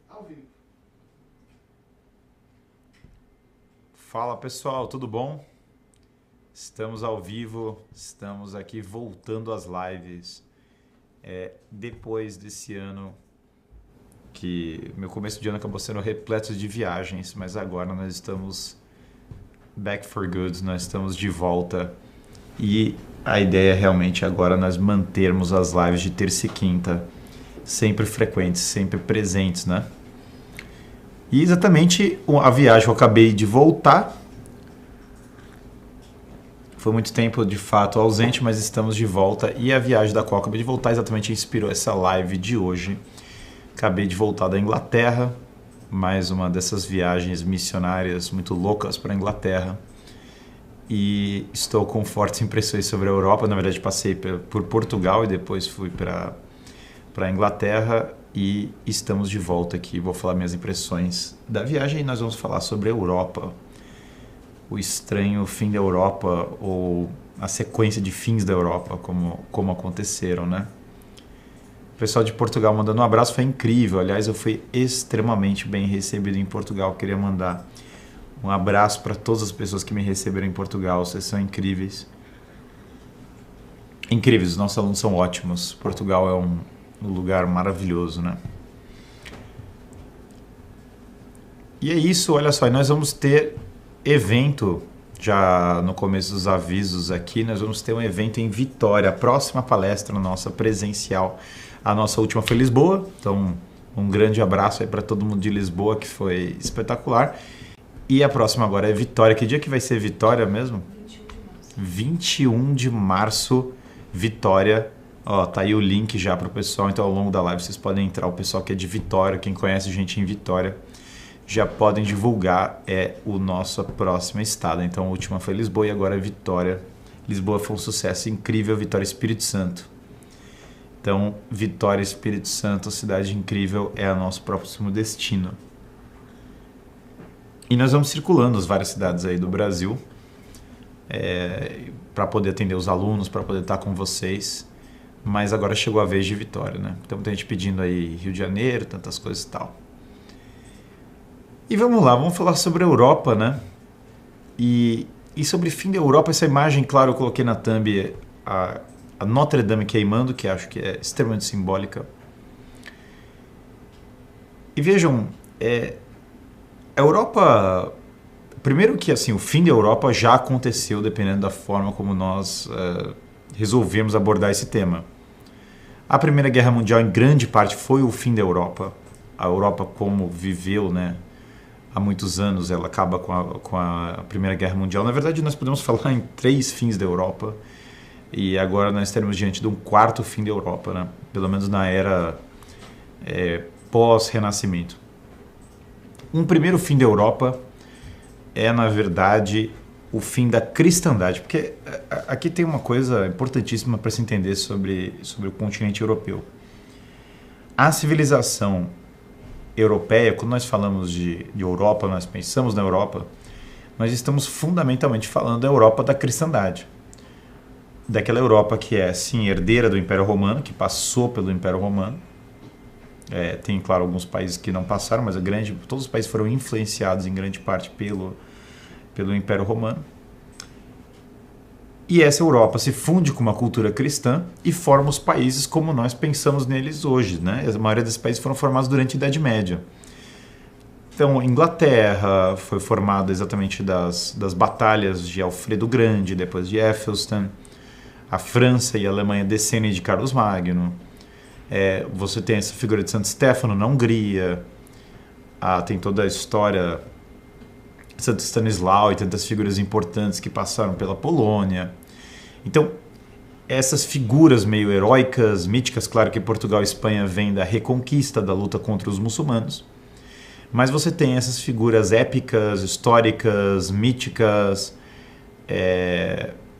Ao vivo. Fala pessoal, tudo bom? Estamos ao vivo, estamos aqui voltando às lives. Depois desse ano, que meu começo de ano acabou sendo repleto de viagens, mas agora nós estamos back for good, nós estamos de volta. E a ideia é realmente agora nós mantermos as lives de terça e quinta sempre frequentes, sempre presentes, né? E exatamente a viagem que eu acabei de voltar. Foi muito tempo de fato ausente, mas estamos de volta. E a viagem da qual eu acabei de voltar exatamente inspirou essa live de hoje. Acabei de voltar da Inglaterra, mais uma dessas viagens missionárias muito loucas para a Inglaterra. E estou com fortes impressões sobre a Europa. Na verdade, passei por Portugal e depois fui para a Inglaterra. E estamos de volta aqui. Vou falar minhas impressões da viagem e nós vamos falar sobre a Europa. O estranho fim da Europa ou a sequência de fins da Europa, como aconteceram, né? O pessoal de Portugal mandando um abraço, foi incrível. Aliás, eu fui extremamente bem recebido em Portugal. Queria mandar um abraço para todas as pessoas que me receberam em Portugal. Vocês são incríveis. Incríveis, os nossos alunos são ótimos. Portugal é um lugar maravilhoso, né? E é isso, olha só, nós vamos ter evento, já no começo dos avisos aqui, nós vamos ter um evento em Vitória, a próxima palestra nossa presencial. A nossa última foi Lisboa, então um grande abraço aí para todo mundo de Lisboa, que foi espetacular. E a próxima agora é Vitória. Que dia que vai ser Vitória mesmo? 21 de março, Vitória. Ó, tá aí o link já pro pessoal, então ao longo da live vocês podem entrar, o pessoal que é de Vitória, quem conhece gente em Vitória, já podem divulgar o nossa próxima estada. Então a última foi Lisboa e agora é Vitória. Lisboa foi um sucesso incrível, Vitória Espírito Santo. Então Vitória Espírito Santo, cidade incrível, é o nosso próximo destino. E nós vamos circulando as várias cidades aí do Brasil para poder atender os alunos, para poder estar com vocês. Mas agora chegou a vez de Vitória, né? Então tem gente pedindo aí Rio de Janeiro, tantas coisas e tal. E vamos lá, vamos falar sobre a Europa, né? E sobre o fim da Europa, essa imagem, claro, eu coloquei na thumb a Notre Dame queimando, que acho que é extremamente simbólica. E vejam, a Europa... Primeiro que assim, o fim da Europa já aconteceu, dependendo da forma como nós resolvemos abordar esse tema. A Primeira Guerra Mundial, em grande parte, foi o fim da Europa. A Europa, como viveu, né, há muitos anos, ela acaba com a Primeira Guerra Mundial. Na verdade, nós podemos falar em 3 fins da Europa. E agora nós estaremos diante de um 4º fim da Europa, né? Pelo menos na era pós-Renascimento. Um primeiro fim da Europa é, na verdade, o fim da cristandade, porque aqui tem uma coisa importantíssima para se entender sobre o continente europeu. A civilização europeia, quando nós falamos de Europa, nós pensamos na Europa, nós estamos fundamentalmente falando da Europa da cristandade. Daquela Europa que é, sim, herdeira do Império Romano, que passou pelo Império Romano. Tem, claro, alguns países que não passaram, mas todos os países foram influenciados em grande parte pelo Império Romano. E essa Europa se funde com uma cultura cristã e forma os países como nós pensamos neles hoje, né? A maioria desses países foram formados durante a Idade Média. Então, Inglaterra foi formada exatamente das batalhas de Alfredo Grande, depois de Aethelstan. A França e a Alemanha descendem de Carlos Magno. Você tem essa figura de Santo Stefano na Hungria. Tem toda a história Santo Stanislau e tantas figuras importantes que passaram pela Polônia. Então, essas figuras meio heróicas, míticas, claro que Portugal e Espanha vêm da reconquista, da luta contra os muçulmanos, mas você tem essas figuras épicas, históricas, míticas,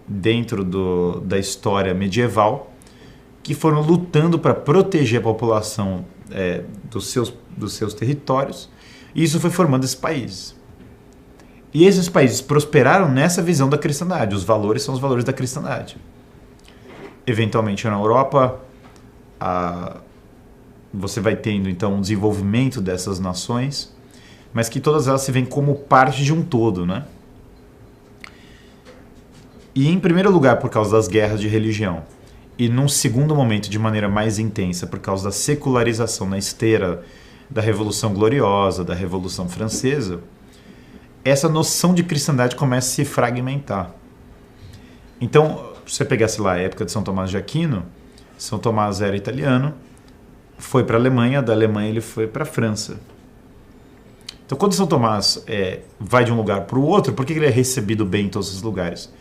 dentro da história medieval, que foram lutando para proteger a população dos seus territórios, e isso foi formando esses países. E esses países prosperaram nessa visão da cristandade. Os valores são os valores da cristandade. Eventualmente na Europa, você vai tendo então um desenvolvimento dessas nações, mas que todas elas se veem como parte de um todo, né? E em primeiro lugar por causa das guerras de religião, e num segundo momento de maneira mais intensa por causa da secularização na esteira da Revolução Gloriosa, da Revolução Francesa, essa noção de cristandade começa a se fragmentar. Então, se você pegasse lá a época de São Tomás de Aquino, São Tomás era italiano, foi para a Alemanha, da Alemanha ele foi para a França. Então, quando São Tomás vai de um lugar para o outro, por que ele é recebido bem em todos os lugares?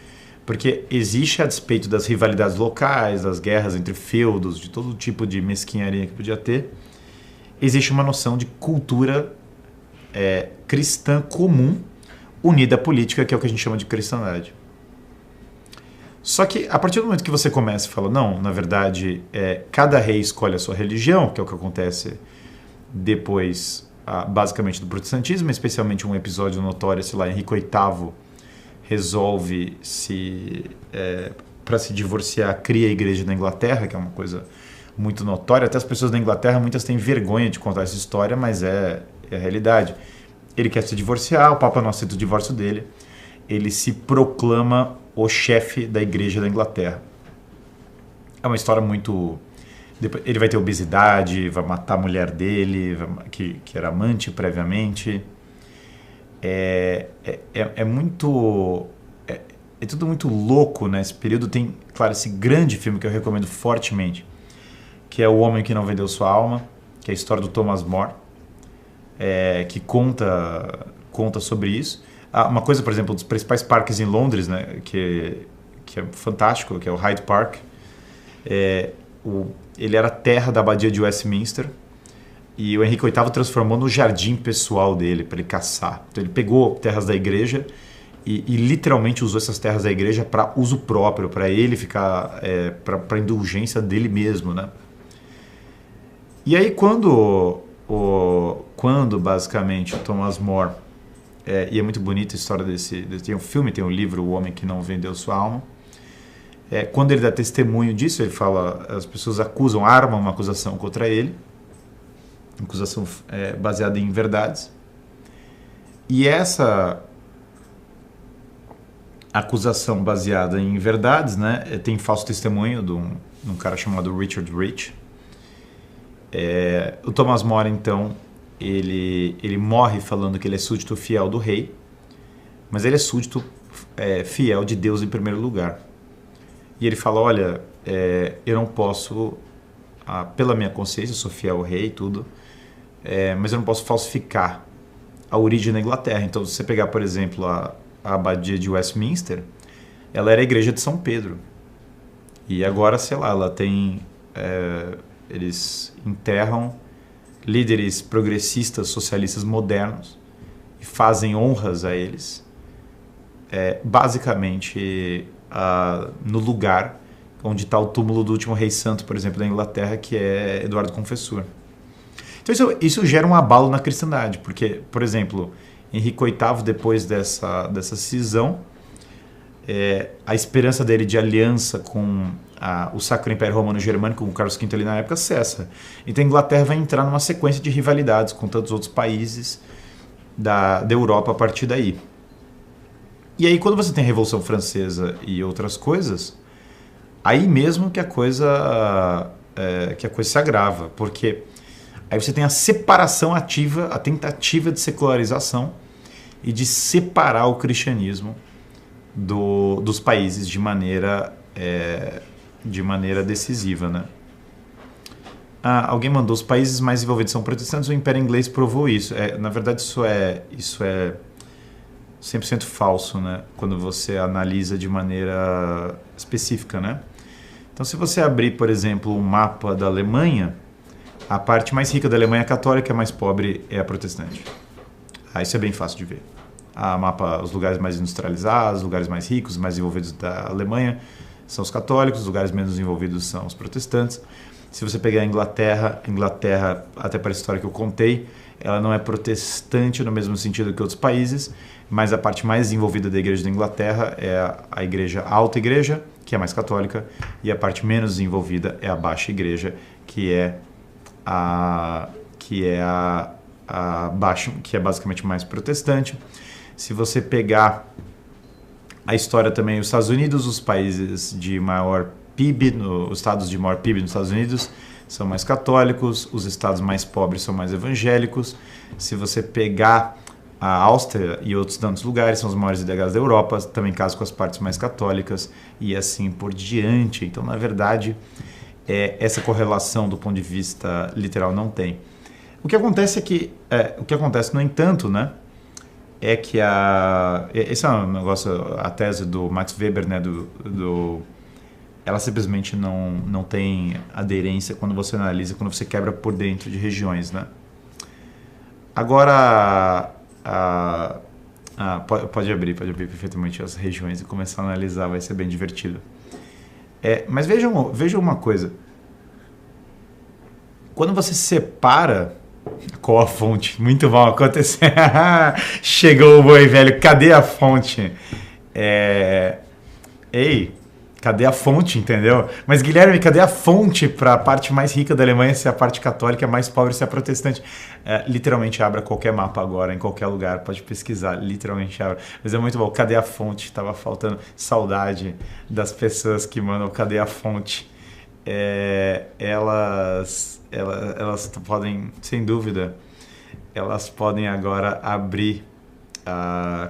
Porque existe, a despeito das rivalidades locais, das guerras entre feudos, de todo tipo de mesquinharia que podia ter, existe uma noção de cultura cristã comum, unida à política, que é o que a gente chama de cristandade. Só que, a partir do momento que você começa e fala, não, na verdade, cada rei escolhe a sua religião, que é o que acontece depois, basicamente, do protestantismo, especialmente um episódio notório, sei lá, Henrique VIII resolve para se divorciar, cria a igreja da Inglaterra, que é uma coisa muito notória. Até as pessoas da Inglaterra, muitas têm vergonha de contar essa história, mas é a realidade. Ele quer se divorciar, o Papa não aceita o divórcio dele, ele se proclama o chefe da igreja da Inglaterra. É uma história muito... Ele vai ter obesidade, vai matar a mulher dele, que era amante previamente. Muito... É tudo muito louco nesse período. Tem, claro, esse grande filme que eu recomendo fortemente, que é O Homem que Não Vendeu Sua Alma, que é a história do Thomas More, que conta sobre isso. Uma coisa, por exemplo, dos principais parques em Londres, né, que é fantástico, que é o Hyde Park. Ele era terra da abadia de Westminster, e o Henrique VIII transformou no jardim pessoal dele, para ele caçar. Então ele pegou terras da igreja e literalmente usou essas terras da igreja para uso próprio, para ele ficar, para indulgência dele mesmo, né? E aí quando basicamente o Thomas More, e é muito bonita a história tem um filme, tem um livro, O Homem que Não Vendeu Sua Alma. Quando ele dá testemunho disso, ele fala, as pessoas armam uma acusação contra ele, acusação baseada em verdades, e essa acusação baseada em verdades, né, tem falso testemunho de um cara chamado Richard Rich. O Thomas More, então, ele morre falando que ele é súdito fiel do rei, mas ele é súdito fiel de Deus em primeiro lugar. E ele fala, olha, eu não posso, pela minha consciência, eu sou fiel ao rei e tudo, mas eu não posso falsificar a origem da Inglaterra. Então, se você pegar, por exemplo, a abadia de Westminster, ela era a igreja de São Pedro. E agora, sei lá, ela tem... eles enterram líderes progressistas, socialistas modernos e fazem honras a eles, basicamente no lugar onde está o túmulo do último rei santo, por exemplo, da Inglaterra, que é Eduardo Confessor. Então isso gera um abalo na cristandade, porque, por exemplo, Henrique VIII, depois dessa cisão, a esperança dele de aliança com o Sacro Império Romano Germânico, com Carlos V ali na época, cessa. Então a Inglaterra vai entrar numa sequência de rivalidades com tantos outros países da Europa a partir daí. E aí quando você tem a Revolução Francesa e outras coisas, aí mesmo que a coisa se agrava, porque aí você tem a separação ativa, a tentativa de secularização e de separar o cristianismo dos países de maneira decisiva, né? Alguém mandou, os países mais envolvidos são protestantes, o Império Inglês provou isso. Na verdade, isso é 100% falso, né? Quando você analisa de maneira específica, né? Então, se você abrir, por exemplo, um mapa da Alemanha, a parte mais rica da Alemanha é a católica, a mais pobre é a protestante. Isso é bem fácil de ver. Os lugares mais industrializados, os lugares mais ricos, mais envolvidos da Alemanha são os católicos, os lugares menos envolvidos são os protestantes. Se você pegar a Inglaterra, até para a história que eu contei, ela não é protestante no mesmo sentido que outros países, mas a parte mais envolvida da igreja da Inglaterra é a alta igreja, que é mais católica, e a parte menos envolvida é a baixa igreja, que é que é a baixa, que é basicamente mais protestante. Se você pegar a história também, os Estados Unidos, os países de maior PIB, os estados de maior PIB nos Estados Unidos são mais católicos, os estados mais pobres são mais evangélicos. Se você pegar a Áustria e outros tantos lugares, são os maiores IDHs da Europa, também caso com as partes mais católicas e assim por diante. Então, na verdade, essa correlação do ponto de vista literal não tem. O que acontece é que, no entanto, né, é que esse é um negócio, a tese do Max Weber, né, ela simplesmente não tem aderência quando você analisa, quando você quebra por dentro de regiões, né? Agora, pode abrir perfeitamente as regiões e começar a analisar, vai ser bem divertido. Mas vejam uma coisa. Quando você separa qual a fonte, muito bom acontecer. Chegou o boi velho, cadê a fonte? Ei, cadê a fonte, entendeu? Mas Guilherme, cadê a fonte para a parte mais rica da Alemanha ser a parte católica, a mais pobre ser a protestante? Literalmente abra qualquer mapa agora, em qualquer lugar, pode pesquisar, literalmente abra. Mas é muito bom, cadê a fonte? Tava faltando saudade das pessoas que mandam cadê a fonte. Elas podem, sem dúvida, elas podem agora abrir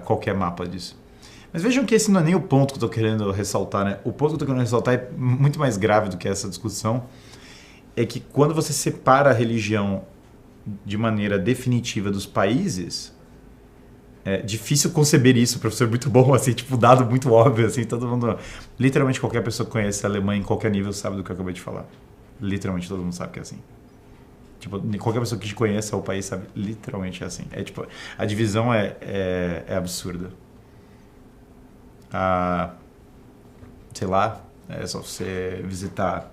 qualquer mapa disso. Mas vejam que esse não é nem o ponto que eu estou querendo ressaltar, né? O ponto que eu estou querendo ressaltar é muito mais grave do que essa discussão. É que quando você separa a religião de maneira definitiva dos países, é difícil conceber isso, professor, muito bom, assim, tipo, dado muito óbvio, assim, todo mundo, literalmente qualquer pessoa que conhece a Alemanha em qualquer nível sabe do que eu acabei de falar. Literalmente todo mundo sabe que é assim. Tipo, qualquer pessoa que conheça o país sabe, literalmente é assim. Tipo, a divisão é absurda. Sei lá, é só você visitar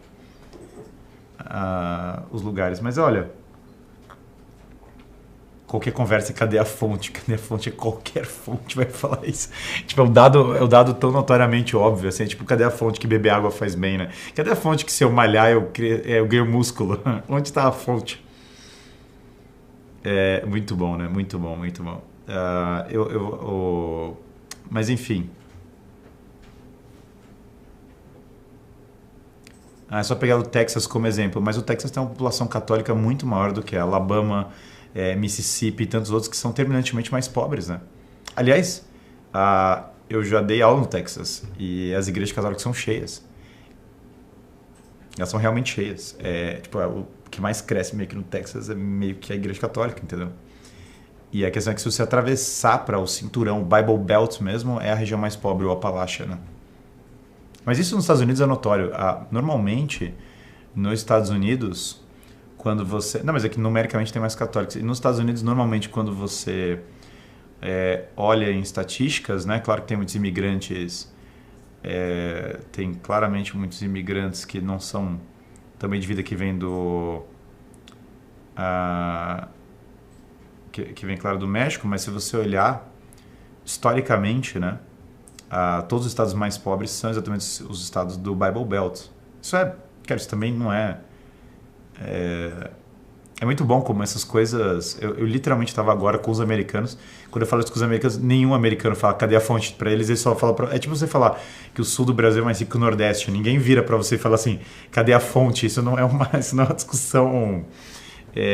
os lugares. Mas olha, qualquer conversa, cadê a fonte? Cadê a fonte? Qualquer fonte vai falar isso. Tipo, é um dado tão notoriamente óbvio, assim, tipo, cadê a fonte que beber água faz bem, né? Cadê a fonte que se eu malhar eu ganho músculo? Onde está a fonte? Muito bom, né? Muito bom, muito bom. Mas enfim. É só pegar o Texas como exemplo, mas o Texas tem uma população católica muito maior do que a Alabama, Mississippi e tantos outros que são terminantemente mais pobres, né? Aliás, eu já dei aula no Texas e as igrejas católicas são cheias. Elas são realmente cheias. O que mais cresce meio que no Texas é meio que a igreja católica, entendeu? E a questão é que se você atravessar para o cinturão, o Bible Belt mesmo, é a região mais pobre, o Appalachia, né? Mas isso nos Estados Unidos é notório. Normalmente, nos Estados Unidos, quando você... Não, mas é que numericamente tem mais católicos. E nos Estados Unidos, normalmente, quando você olha em estatísticas, né? Claro que tem muitos imigrantes... tem claramente muitos imigrantes que não são... Também de vida que vem do... que vem, claro, do México. Mas se você olhar historicamente, né? Todos os estados mais pobres são exatamente os estados do Bible Belt. Isso também não é muito bom como essas coisas... Eu literalmente estava agora com os americanos. Quando eu falo isso com os americanos, nenhum americano fala, cadê a fonte? Para eles só falam... É tipo você falar que o sul do Brasil é mais rico que o Nordeste. Ninguém vira para você e fala assim, cadê a fonte? Isso não é uma discussão...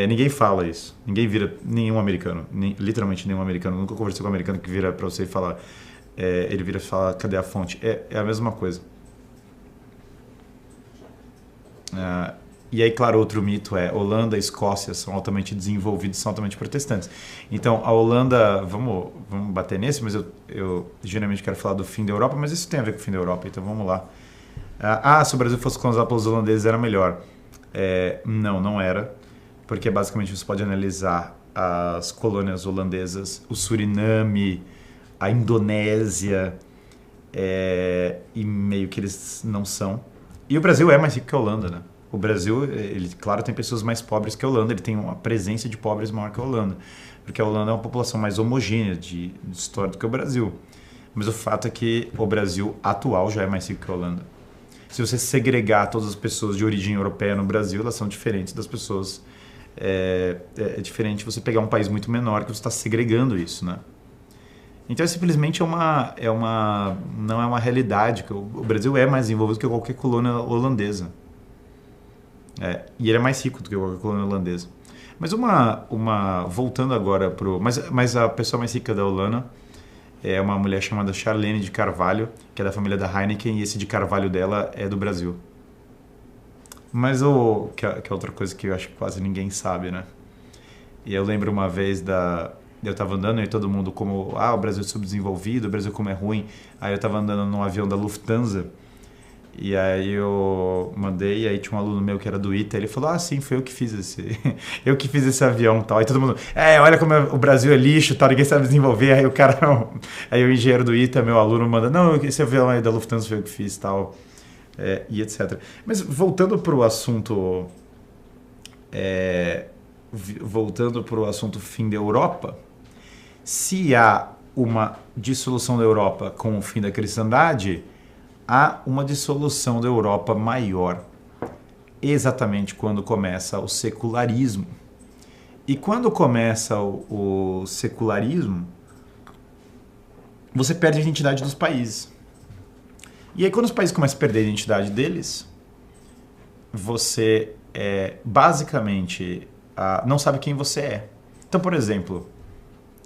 ninguém fala isso. Ninguém vira, nenhum americano. Literalmente nenhum americano. Eu nunca conversei com um americano que vira para você e fala... ele vira e fala, cadê a fonte? É a mesma coisa. E aí, claro, outro mito Holanda e Escócia são altamente desenvolvidos, são altamente protestantes. Então, a Holanda, vamos bater nesse, mas eu geralmente quero falar do fim da Europa, mas isso tem a ver com o fim da Europa, então vamos lá. Se o Brasil fosse colonizado pelos holandeses era melhor. Não era, porque basicamente você pode analisar as colônias holandesas, o Suriname, a Indonésia, e meio que eles não são. E o Brasil é mais rico que a Holanda, né? O Brasil, ele, claro, tem pessoas mais pobres que a Holanda, ele tem uma presença de pobres maior que a Holanda, porque a Holanda é uma população mais homogênea de história do que o Brasil. Mas o fato é que o Brasil atual já é mais rico que a Holanda. Se você segregar todas as pessoas de origem europeia no Brasil, elas são diferentes das pessoas É diferente você pegar um país muito menor que você está segregando isso, né? Então, simplesmente não é uma realidade. O Brasil é mais desenvolvido que qualquer colônia holandesa. E ele é mais rico do que qualquer colônia holandesa. Mas voltando agora mas a pessoa mais rica da Holanda é uma mulher chamada Charlene de Carvalho, que é da família da Heineken, e esse de Carvalho dela é do Brasil. Mas que é outra coisa que eu acho que quase ninguém sabe, né? E eu lembro uma vez eu tava andando e todo mundo como, o Brasil é subdesenvolvido, o Brasil como é ruim. Aí eu tava andando num avião da Lufthansa e aí eu mandei, e aí tinha um aluno meu que era do ITA, ele falou, sim, foi eu que fiz eu que fiz esse avião e tal. Aí todo mundo, olha como o Brasil é lixo, tal, ninguém sabe desenvolver. Aí o cara, aí o engenheiro do ITA, meu aluno, manda, não, esse avião aí da Lufthansa foi eu que fiz, tal, e etc. Mas voltando pro assunto, fim da Europa, se há uma dissolução da Europa com o fim da cristandade, há uma dissolução da Europa maior, exatamente quando começa o secularismo. E quando começa o secularismo, você perde a identidade dos países. E aí quando os países começam a perder a identidade deles, você basicamente não sabe quem você é. Então, por exemplo,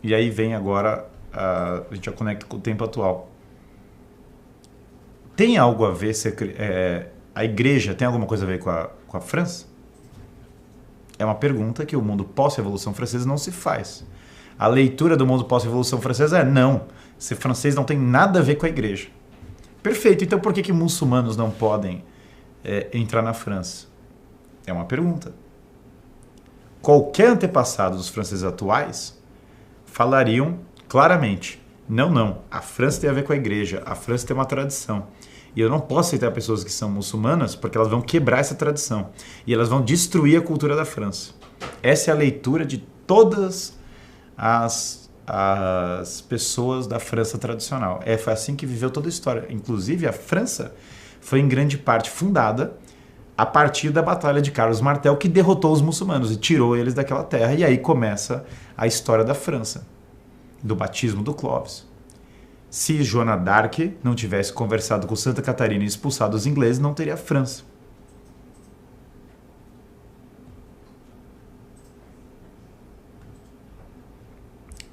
e aí vem agora, a gente já conecta com o tempo atual. Tem algo a ver, a igreja tem alguma coisa a ver com a França? É uma pergunta que o mundo pós-Revolução Francesa não se faz. A leitura do mundo pós-Revolução Francesa é não, ser francês não tem nada a ver com a igreja. Perfeito, então por que muçulmanos não podem entrar na França? É uma pergunta. Qualquer antepassado dos franceses atuais falariam claramente, não, a França tem a ver com a igreja, a França tem uma tradição. E eu não posso aceitar pessoas que são muçulmanas porque elas vão quebrar essa tradição. E elas vão destruir a cultura da França. Essa é a leitura de todas as pessoas da França tradicional. Foi assim que viveu toda a história. Inclusive, a França foi em grande parte fundada a partir da Batalha de Carlos Martel, que derrotou os muçulmanos e tirou eles daquela terra. E aí começa a história da França, do batismo do Clovis. Se Joana d'Arc não tivesse conversado com Santa Catarina e expulsado os ingleses, não teria França.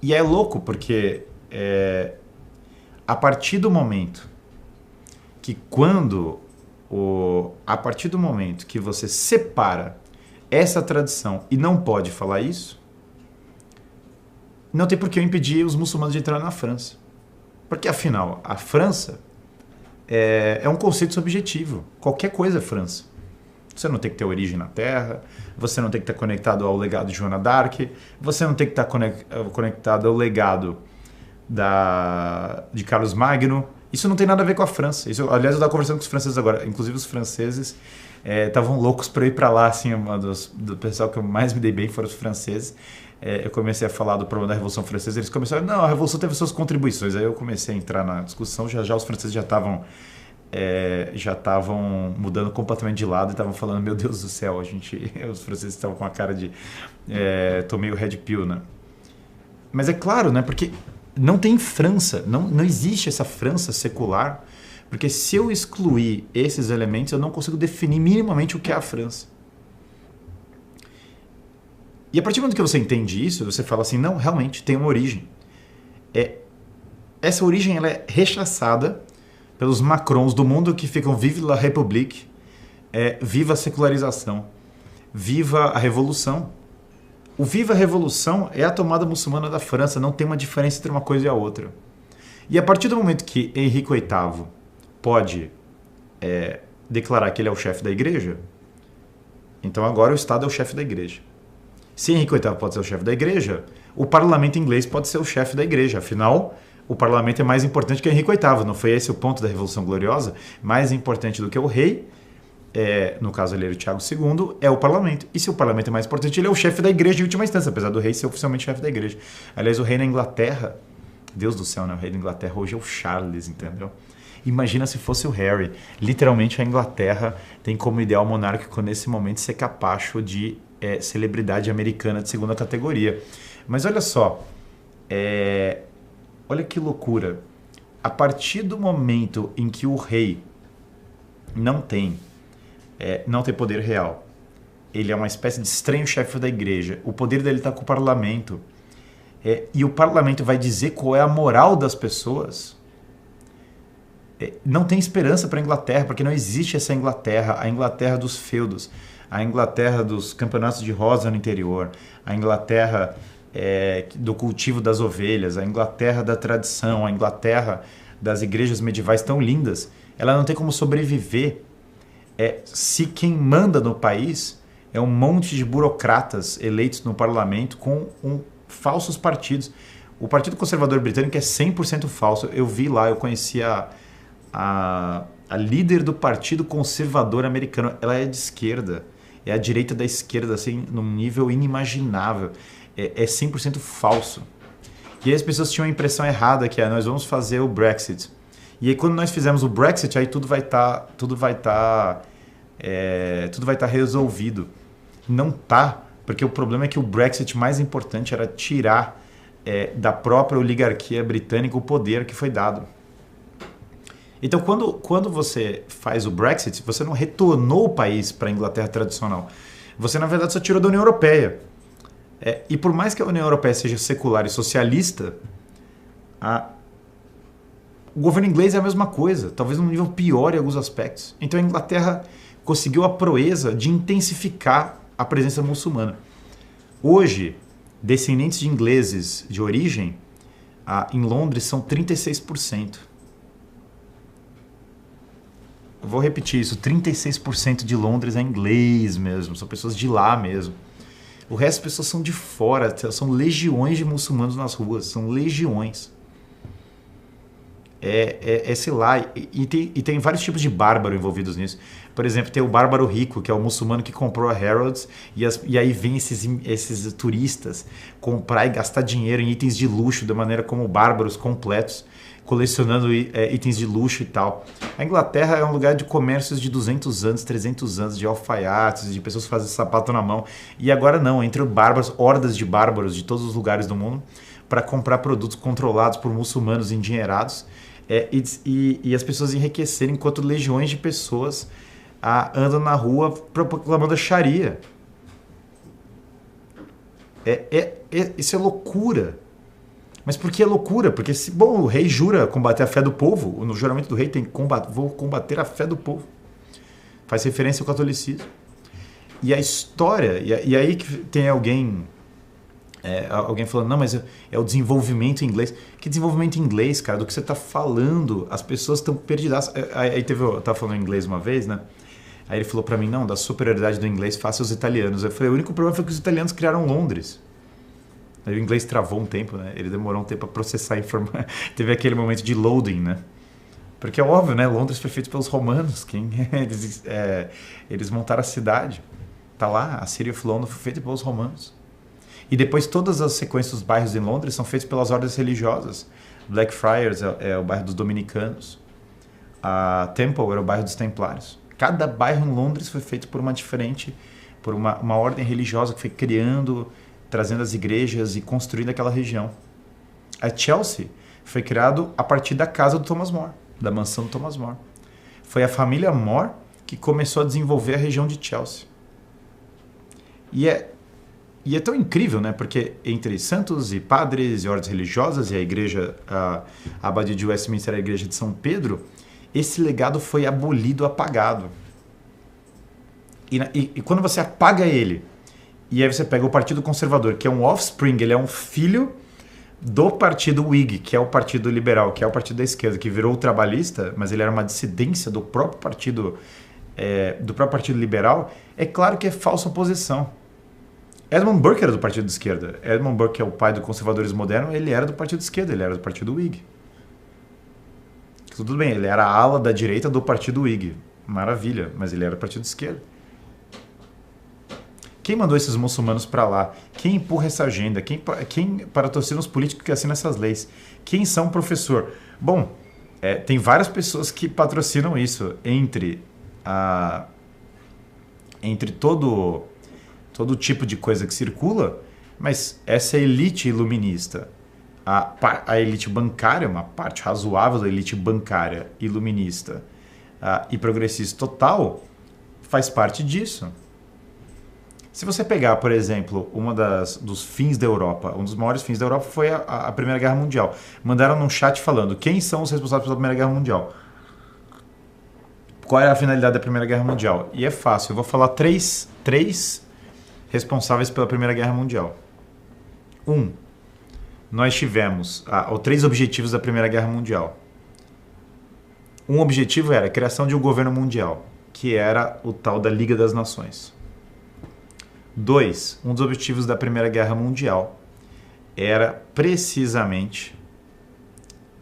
E é louco porque a partir do momento que a partir do momento que você separa essa tradição e não pode falar isso, não tem por que eu impedir os muçulmanos de entrar na França. Porque, afinal, a França é um conceito subjetivo. Qualquer coisa é França. Você não tem que ter origem na terra, você não tem que estar conectado ao legado de Joana d'Arc, você não tem que estar conectado ao legado de Carlos Magno. Isso não tem nada a ver com a França. Aliás, eu estava conversando com os franceses agora. Inclusive, os franceses estavam loucos para eu ir para lá. Assim, do pessoal que eu mais me dei bem foram os franceses. Eu comecei a falar do problema da Revolução Francesa. Eles começaram, não, a Revolução teve suas contribuições. Aí eu comecei a entrar na discussão. Já os franceses já estavam mudando completamente de lado e estavam falando, meu Deus do céu, os franceses estavam com a cara de tomei o Red Pill, né? Mas é claro, né? Porque não tem França, não existe essa França secular, porque se eu excluir esses elementos, eu não consigo definir minimamente o que é a França. E a partir do momento que você entende isso, você fala assim, não, realmente tem uma origem. Essa origem ela é rechaçada pelos Macrons do mundo que ficam vive la République, viva a secularização, viva a revolução. O viva a revolução é a tomada muçulmana da França, não tem uma diferença entre uma coisa e a outra. E a partir do momento que Henrique VIII pode declarar que ele é o chefe da igreja, então agora o Estado é o chefe da igreja. Se Henrique VIII pode ser o chefe da igreja, o parlamento inglês pode ser o chefe da igreja. Afinal, o parlamento é mais importante que Henrique VIII. Não foi esse o ponto da Revolução Gloriosa? Mais importante do que o rei, no caso ele era o Tiago II, é o parlamento. E se o parlamento é mais importante, ele é o chefe da igreja em última instância, apesar do rei ser oficialmente chefe da igreja. Aliás, o rei na Inglaterra, Deus do céu, né? O rei da Inglaterra hoje é o Charles, entendeu? Imagina se fosse o Harry. Literalmente a Inglaterra tem como ideal monárquico nesse momento ser capacho de celebridade americana de segunda categoria. Mas olha só, olha que loucura. A partir do momento em que o rei não tem poder real, ele é uma espécie de estranho chefe da igreja, o poder dele está com o parlamento, e o parlamento vai dizer qual é a moral das pessoas, não tem esperança para a Inglaterra, porque não existe essa Inglaterra, a Inglaterra dos feudos, a Inglaterra dos campeonatos de rosa no interior, a Inglaterra do cultivo das ovelhas, a Inglaterra da tradição, a Inglaterra das igrejas medievais tão lindas. Ela não tem como sobreviver se quem manda no país é um monte de burocratas eleitos no parlamento com falsos partidos. O Partido Conservador Britânico é 100% falso. Eu vi lá, eu conheci a líder do Partido Conservador Americano. Ela é de esquerda, é a direita da esquerda, assim, num nível inimaginável. É 100% falso. E aí as pessoas tinham a impressão errada que nós vamos fazer o Brexit. E aí quando nós fizermos o Brexit, aí tudo vai estar resolvido. Não tá, porque o problema é que o Brexit mais importante era tirar da própria oligarquia britânica o poder que foi dado. Então, quando você faz o Brexit, você não retornou o país para a Inglaterra tradicional. Você, na verdade, só tirou da União Europeia. E por mais que a União Europeia seja secular e socialista, o governo inglês é a mesma coisa, talvez num nível pior em alguns aspectos. Então, a Inglaterra conseguiu a proeza de intensificar a presença muçulmana. Hoje, descendentes de ingleses de origem em Londres são 36%. Eu vou repetir isso, 36% de Londres é inglês mesmo, são pessoas de lá mesmo. O resto das pessoas são de fora, são legiões de muçulmanos nas ruas, são legiões. Sei lá, e tem vários tipos de bárbaro envolvidos nisso. Por exemplo, tem o bárbaro rico, que é o muçulmano que comprou a Harrods, e aí vem esses turistas comprar e gastar dinheiro em itens de luxo, da maneira como bárbaros completos, colecionando itens de luxo e tal. A Inglaterra é um lugar de comércios de 200 anos, 300 anos, de alfaiates, de pessoas que fazem sapato na mão. E agora não, entre bárbaros, hordas de bárbaros de todos os lugares do mundo, para comprar produtos controlados por muçulmanos endinheirados, e as pessoas enriquecerem enquanto legiões de pessoas andam na rua proclamando a Sharia. Isso é loucura. Mas por que é loucura? Porque o rei jura combater a fé do povo, no juramento do rei tem vou combater a fé do povo. Faz referência ao catolicismo. E a história, e aí que tem alguém falando, não, mas é o desenvolvimento inglês. Que desenvolvimento inglês, cara? Do que você está falando? As pessoas estão perdidas. Aí eu estava falando inglês uma vez, né? Aí ele falou para mim, não, da superioridade do inglês face aos italianos. Eu falei, o único problema foi que os italianos criaram Londres. Aí o inglês travou um tempo, né? Ele demorou um tempo para processar a informação. Teve aquele momento de loading, né? Porque é óbvio, né? Londres foi feito pelos romanos. Eles montaram a cidade. Tá lá, a City of London foi feita pelos romanos. E depois todas as sequências dos bairros em Londres são feitas pelas ordens religiosas. Blackfriars é o bairro dos dominicanos. A Temple era o bairro dos templários. Cada bairro em Londres foi feito por uma ordem religiosa que foi criando, trazendo as igrejas e construindo aquela região. A Chelsea foi criado a partir da casa do Thomas More, da mansão do Thomas More. Foi a família More que começou a desenvolver a região de Chelsea. E é tão incrível, né? Porque entre santos e padres e ordens religiosas e a igreja, a abadia de Westminster, a igreja de São Pedro, esse legado foi abolido, apagado. E quando você apaga ele, e aí você pega o Partido Conservador, que é um offspring, ele é um filho do Partido Whig, que é o Partido Liberal, que é o partido da esquerda, que virou o trabalhista, mas ele era uma dissidência do próprio Partido Liberal, é claro que é falsa oposição. Edmund Burke era do Partido de Esquerda. Edmund Burke, que é o pai do conservadorismo moderno, ele era do Partido de Esquerda, ele era do Partido Whig. Tudo bem, ele era a ala da direita do Partido Whig. Maravilha, mas ele era do Partido de Esquerda. Quem mandou esses muçulmanos para lá? Quem empurra essa agenda? Quem patrocina os políticos que assinam essas leis? Quem são professor? Bom, tem várias pessoas que patrocinam isso entre toda todo tipo de coisa que circula, mas essa elite iluminista, a elite bancária, uma parte razoável da elite bancária iluminista e progressista total, faz parte disso. Se você pegar, por exemplo, dos fins da Europa, um dos maiores fins da Europa foi a Primeira Guerra Mundial. Mandaram num chat falando quem são os responsáveis pela Primeira Guerra Mundial. Qual era a finalidade da Primeira Guerra Mundial? E é fácil, eu vou falar três responsáveis pela Primeira Guerra Mundial. Nós tivemos três objetivos da Primeira Guerra Mundial. Um objetivo era a criação de um governo mundial, que era o tal da Liga das Nações. 2, um dos objetivos da Primeira Guerra Mundial era precisamente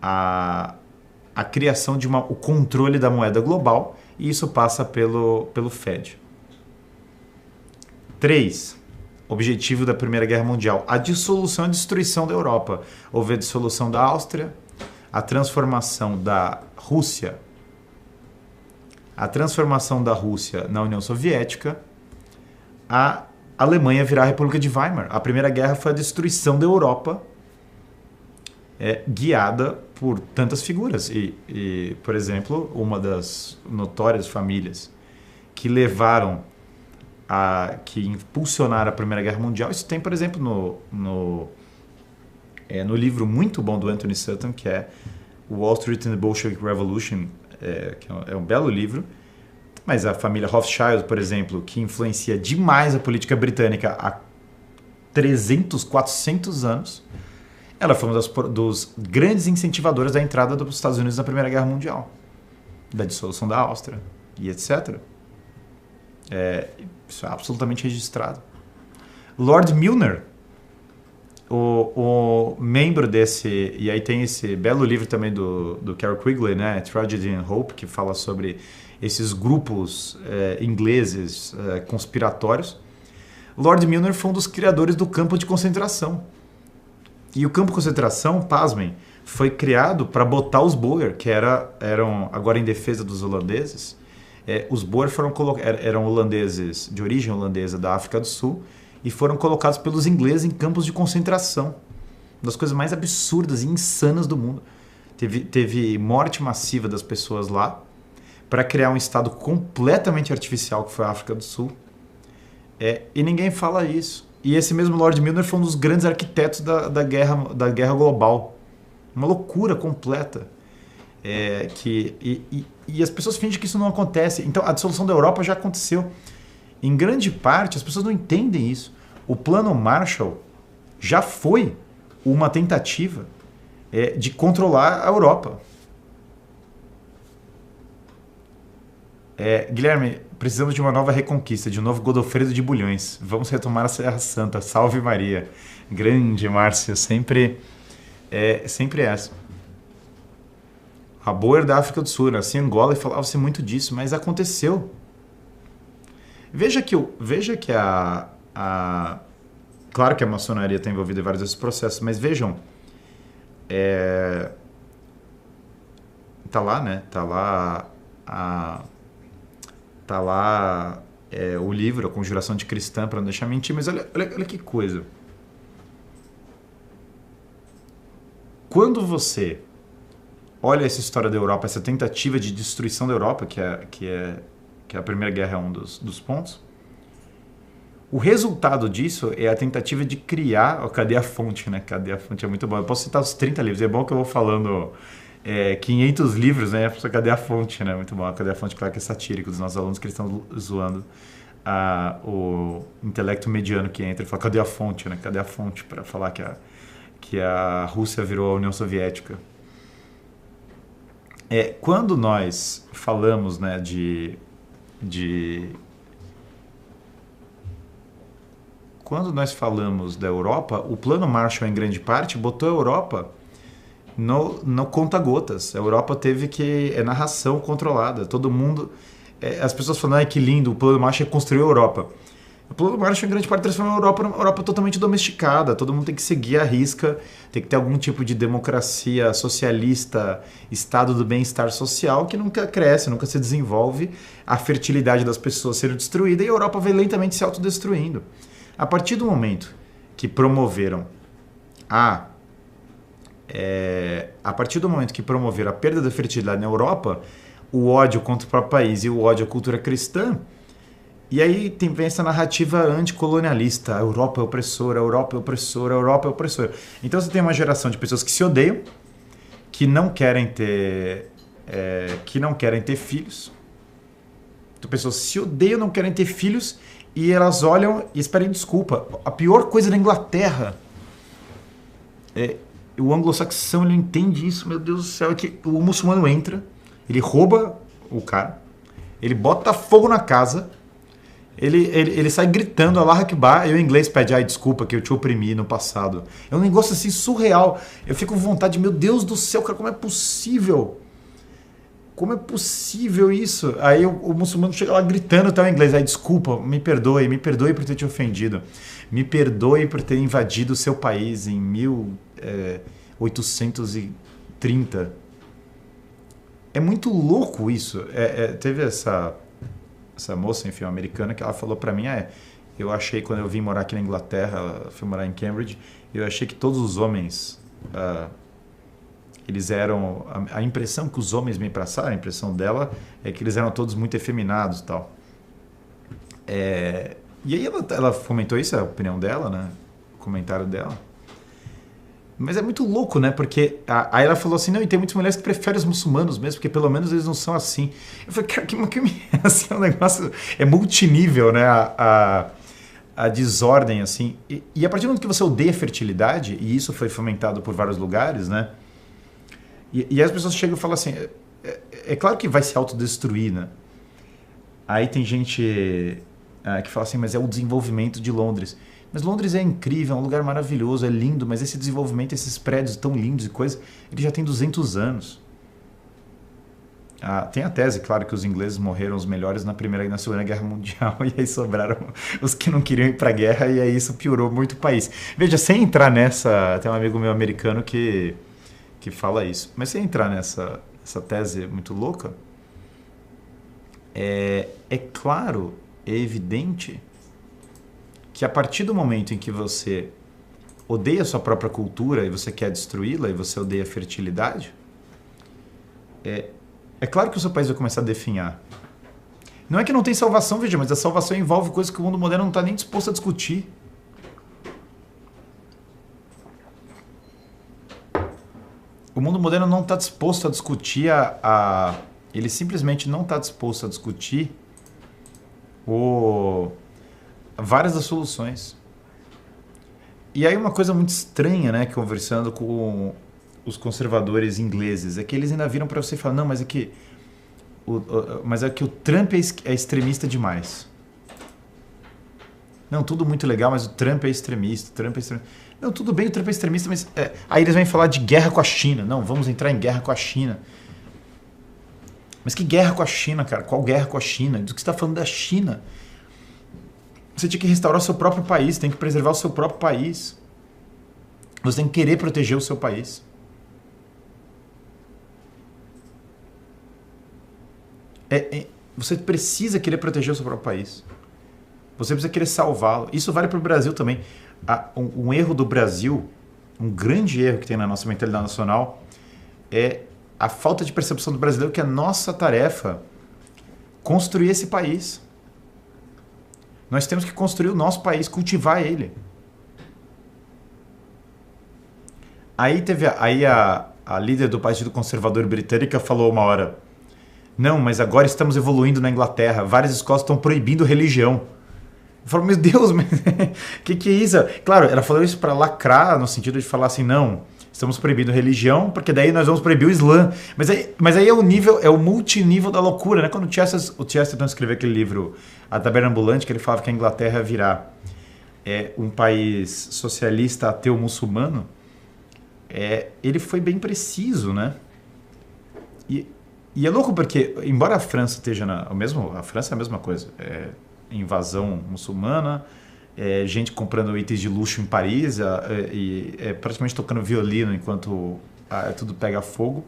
a criação de o controle da moeda global, e isso passa pelo Fed. 3, objetivo da Primeira Guerra Mundial, a dissolução e destruição da Europa. Houve a dissolução da Áustria, a transformação da Rússia na União Soviética, a Alemanha virar a República de Weimar. A Primeira Guerra foi a destruição da Europa, guiada por tantas figuras. E, por exemplo, uma das notórias famílias que que impulsionaram a Primeira Guerra Mundial, isso tem, por exemplo, no livro muito bom do Anthony Sutton, que é Wall Street and the Bolshevik Revolution, que é um belo livro. Mas a família Rothschild, por exemplo, que influencia demais a política britânica há 300, 400 anos, ela foi uma dos grandes incentivadores da entrada dos Estados Unidos na Primeira Guerra Mundial, da dissolução da Áustria e etc. Isso é absolutamente registrado. Lord Milner, o membro desse... E aí tem esse belo livro também do Carol Quigley, né? Tragedy and Hope, que fala sobre esses grupos ingleses conspiratórios. Lord Milner foi um dos criadores do campo de concentração. E o campo de concentração, pasmem, foi criado para botar os Boer, que eram agora em defesa dos holandeses. Os Boer eram holandeses, de origem holandesa da África do Sul, e foram colocados pelos ingleses em campos de concentração. Uma das coisas mais absurdas e insanas do mundo. Teve morte massiva das pessoas lá, para criar um estado completamente artificial que foi a África do Sul. E ninguém fala isso. E esse mesmo Lord Milner foi um dos grandes arquitetos da guerra global. Uma loucura completa. E as pessoas fingem que isso não acontece. Então, a dissolução da Europa já aconteceu. Em grande parte, as pessoas não entendem isso. O Plano Marshall já foi uma tentativa de controlar a Europa. Guilherme, precisamos de uma nova reconquista, de um novo Godofredo de Bulhões. Vamos retomar a Serra Santa. Salve Maria. Grande Márcio, sempre essa. A Boer da África do Sul, nasci em Angola e falava-se muito disso, mas aconteceu. Veja que claro que a maçonaria está envolvida em vários desses processos, mas vejam, tá lá, né? Tá lá o livro, A Conjuração de Cristã, para não deixar mentir, mas olha que coisa. Quando você olha essa história da Europa, essa tentativa de destruição da Europa, que a Primeira Guerra é um dos pontos, o resultado disso é a tentativa de criar... cadê a fonte, né? Cadê a fonte? É muito bom. Eu posso citar os 30 livros. É bom que eu vou falando 500 livros, né? Cadê a fonte, né? Muito bom. Cadê a fonte? Claro que é satírico dos nossos alunos, que eles estão zoando o intelecto mediano que entra e fala, cadê a fonte, né? Cadê a fonte para falar que a Rússia virou a União Soviética? Quando nós falamos, né, Quando nós falamos da Europa, o Plano Marshall, em grande parte, botou a Europa no conta-gotas. A Europa teve narração controlada. Todo mundo... as pessoas falam, que lindo, o Plano Marshall construiu a Europa. O Plano Marshall, em grande parte, transformou a Europa numa Europa totalmente domesticada. Todo mundo tem que seguir a risca, tem que ter algum tipo de democracia socialista, estado do bem-estar social, que nunca cresce, nunca se desenvolve, a fertilidade das pessoas sendo destruída e a Europa vai lentamente se autodestruindo. A partir do momento que promoveram a partir do momento que promoveram a perda da fertilidade na Europa, o ódio contra o próprio país e o ódio à cultura cristã. E aí vem essa narrativa anticolonialista, a Europa é opressora, a Europa é opressora, a Europa é opressora. Então você tem uma geração de pessoas que se odeiam, que não querem ter filhos. Então pessoas se odeiam, não querem ter filhos e elas olham e esperem desculpa. A pior coisa da Inglaterra o anglo-saxão, ele entende isso, meu Deus do céu, é que o muçulmano entra, ele rouba o cara, ele bota fogo na casa. Ele sai gritando Allah Akbar e o inglês pede, desculpa que eu te oprimi no passado. É um negócio assim surreal. Eu fico com vontade, meu Deus do céu, cara, como é possível? Como é possível isso? Aí o muçulmano chega lá gritando até o inglês, desculpa, me perdoe por ter te ofendido. Me perdoe por ter invadido o seu país em 1830. É muito louco isso. Teve essa moça, enfim, americana, que ela falou pra mim, eu achei, quando eu vim morar aqui na Inglaterra, fui morar em Cambridge, eu achei que todos os homens, eles eram, a impressão que os homens me passaram, a impressão dela, é que eles eram todos muito efeminados e tal. E aí ela comentou isso, a opinião dela, né, o comentário dela. Mas é muito louco, né? Porque aí ela falou assim, não, e tem muitas mulheres que preferem os muçulmanos mesmo, porque pelo menos eles não são assim. Eu falei, cara, que assim, é um negócio... É multinível, né? A desordem, assim. E a partir do momento que você odeia a fertilidade, e isso foi fomentado por vários lugares, né? E as pessoas chegam e falam assim, é claro que vai se autodestruir, né? Aí tem gente que fala assim, mas é o desenvolvimento de Londres. Mas Londres é incrível, é um lugar maravilhoso, é lindo, mas esse desenvolvimento, esses prédios tão lindos e coisa, ele já tem 200 anos. Tem a tese, claro, que os ingleses morreram os melhores na Primeira e na Segunda Guerra Mundial, e aí sobraram os que não queriam ir para a guerra, e aí isso piorou muito o país. Veja, sem entrar nessa... Tem um amigo meu americano que fala isso, mas sem entrar nessa tese muito louca, é claro, é evidente que a partir do momento em que você odeia a sua própria cultura e você quer destruí-la e você odeia a fertilidade, é claro que o seu país vai começar a definhar. Não é que não tem salvação, veja, mas a salvação envolve coisas que o mundo moderno não está nem disposto a discutir. O mundo moderno não está disposto a discutir ele simplesmente não está disposto a discutir várias das soluções. E aí uma coisa muito estranha, né, conversando com os conservadores ingleses, é que eles ainda viram para você e falam, não, mas é que o Trump é extremista demais. Não, tudo muito legal, mas o Trump é extremista, Não, tudo bem, o Trump é extremista, mas... Aí eles vêm falar de guerra com a China. Não, vamos entrar em guerra com a China. Mas que guerra com a China, cara? Qual guerra com a China? Do que você está falando da China? Você tinha que restaurar o seu próprio país, tem que preservar o seu próprio país. Você tem que querer proteger o seu país. Você precisa querer proteger o seu próprio país. Você precisa querer salvá-lo. Isso vale para o Brasil também. Um erro do Brasil, um grande erro que tem na nossa mentalidade nacional, é a falta de percepção do brasileiro que é nossa tarefa construir esse país. Nós temos que construir o nosso país, cultivar ele. Aí teve a líder do Partido Conservador Britânica falou uma hora, não, mas agora estamos evoluindo na Inglaterra, várias escolas estão proibindo religião. Eu falo, meu Deus, mas que é isso? Claro, ela falou isso para lacrar, no sentido de falar assim, não, estamos proibindo religião, porque daí nós vamos proibir o Islã. Mas aí é o multinível da loucura, né? Quando o Chesterton escreveu aquele livro, A Taberna Ambulante, que ele falava que a Inglaterra ia virar um país socialista, ateu, muçulmano, ele foi bem preciso, né? E é louco porque, embora a França esteja a França é a mesma coisa. invasão muçulmana, gente comprando itens de luxo em Paris e praticamente tocando violino enquanto tudo pega fogo.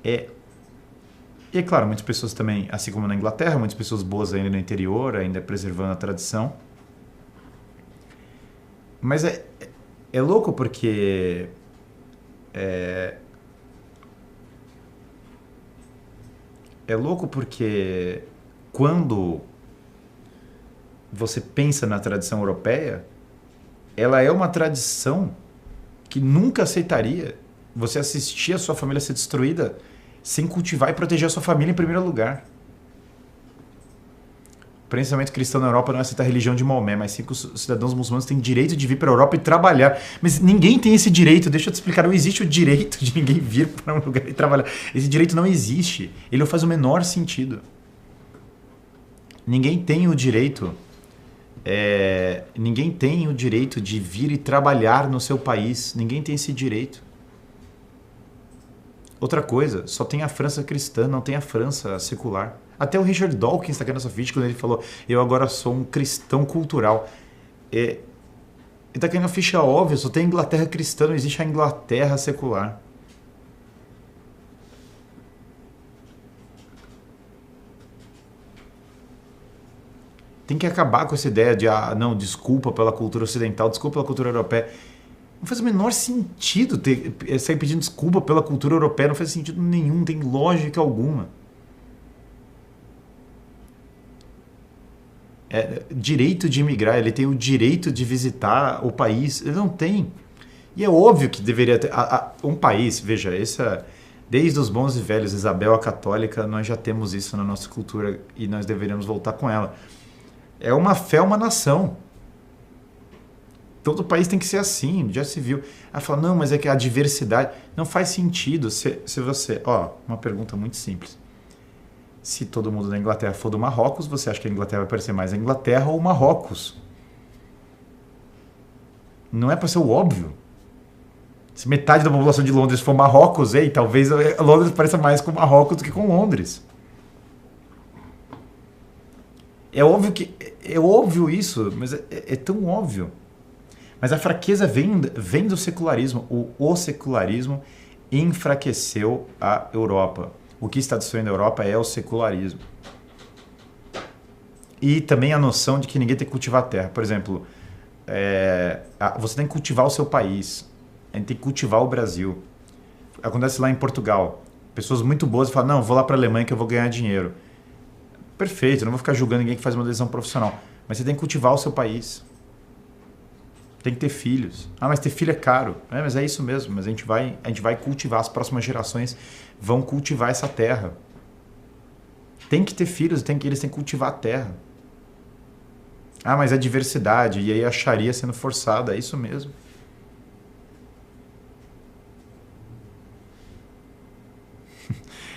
E é claro, muitas pessoas também, assim como na Inglaterra, muitas pessoas boas ainda no interior, ainda preservando a tradição. Mas é louco porque quando você pensa na tradição europeia, ela é uma tradição que nunca aceitaria você assistir a sua família ser destruída sem cultivar e proteger a sua família em primeiro lugar. O pensamento cristão na Europa não aceita a religião de Maomé, mas sim que os cidadãos muçulmanos têm direito de vir para a Europa e trabalhar. Mas ninguém tem esse direito, deixa eu te explicar, não existe o direito de ninguém vir para um lugar e trabalhar. Esse direito não existe, ele não faz o menor sentido. Ninguém tem o direito de vir e trabalhar no seu país, ninguém tem esse direito. Outra coisa, só tem a França cristã, não tem a França secular. Até o Richard Dawkins está aqui nessa vídeo quando ele falou: eu agora sou um cristão cultural. Ele está caindo a ficha óbvia, só tem a Inglaterra cristã, não existe a Inglaterra secular. Tem que acabar com essa ideia de, não, desculpa pela cultura ocidental, desculpa pela cultura europeia. Não faz o menor sentido sair pedindo desculpa pela cultura europeia, não faz sentido nenhum, não tem lógica alguma. Direito de imigrar, ele tem o direito de visitar o país, ele não tem. E é óbvio que deveria ter um país, veja, desde os bons e velhos, Isabel a Católica, nós já temos isso na nossa cultura e nós deveríamos voltar com ela. É uma fé, uma nação. Todo país tem que ser assim, já se viu. Aí fala, não, mas é que a diversidade não faz sentido se você... uma pergunta muito simples. Se todo mundo da Inglaterra for do Marrocos, você acha que a Inglaterra vai parecer mais a Inglaterra ou Marrocos? Não é para ser o óbvio. Se metade da população de Londres for Marrocos, talvez Londres pareça mais com Marrocos do que com Londres. É óbvio isso, mas é tão óbvio. Mas a fraqueza vem do secularismo. O secularismo enfraqueceu a Europa. O que está destruindo a Europa é o secularismo. E também a noção de que ninguém tem que cultivar a terra. Por exemplo, você tem que cultivar o seu país. A gente tem que cultivar o Brasil. Acontece lá em Portugal. Pessoas muito boas falam, não, vou lá para a Alemanha que eu vou ganhar dinheiro. Perfeito, não vou ficar julgando ninguém que faz uma decisão profissional. Mas você tem que cultivar o seu país. Tem que ter filhos. Mas ter filho é caro. Mas é isso mesmo. Mas a gente vai cultivar, as próximas gerações vão cultivar essa terra. Tem que ter filhos, eles têm que cultivar a terra. Mas é diversidade. E aí a Sharia sendo forçada. É isso mesmo.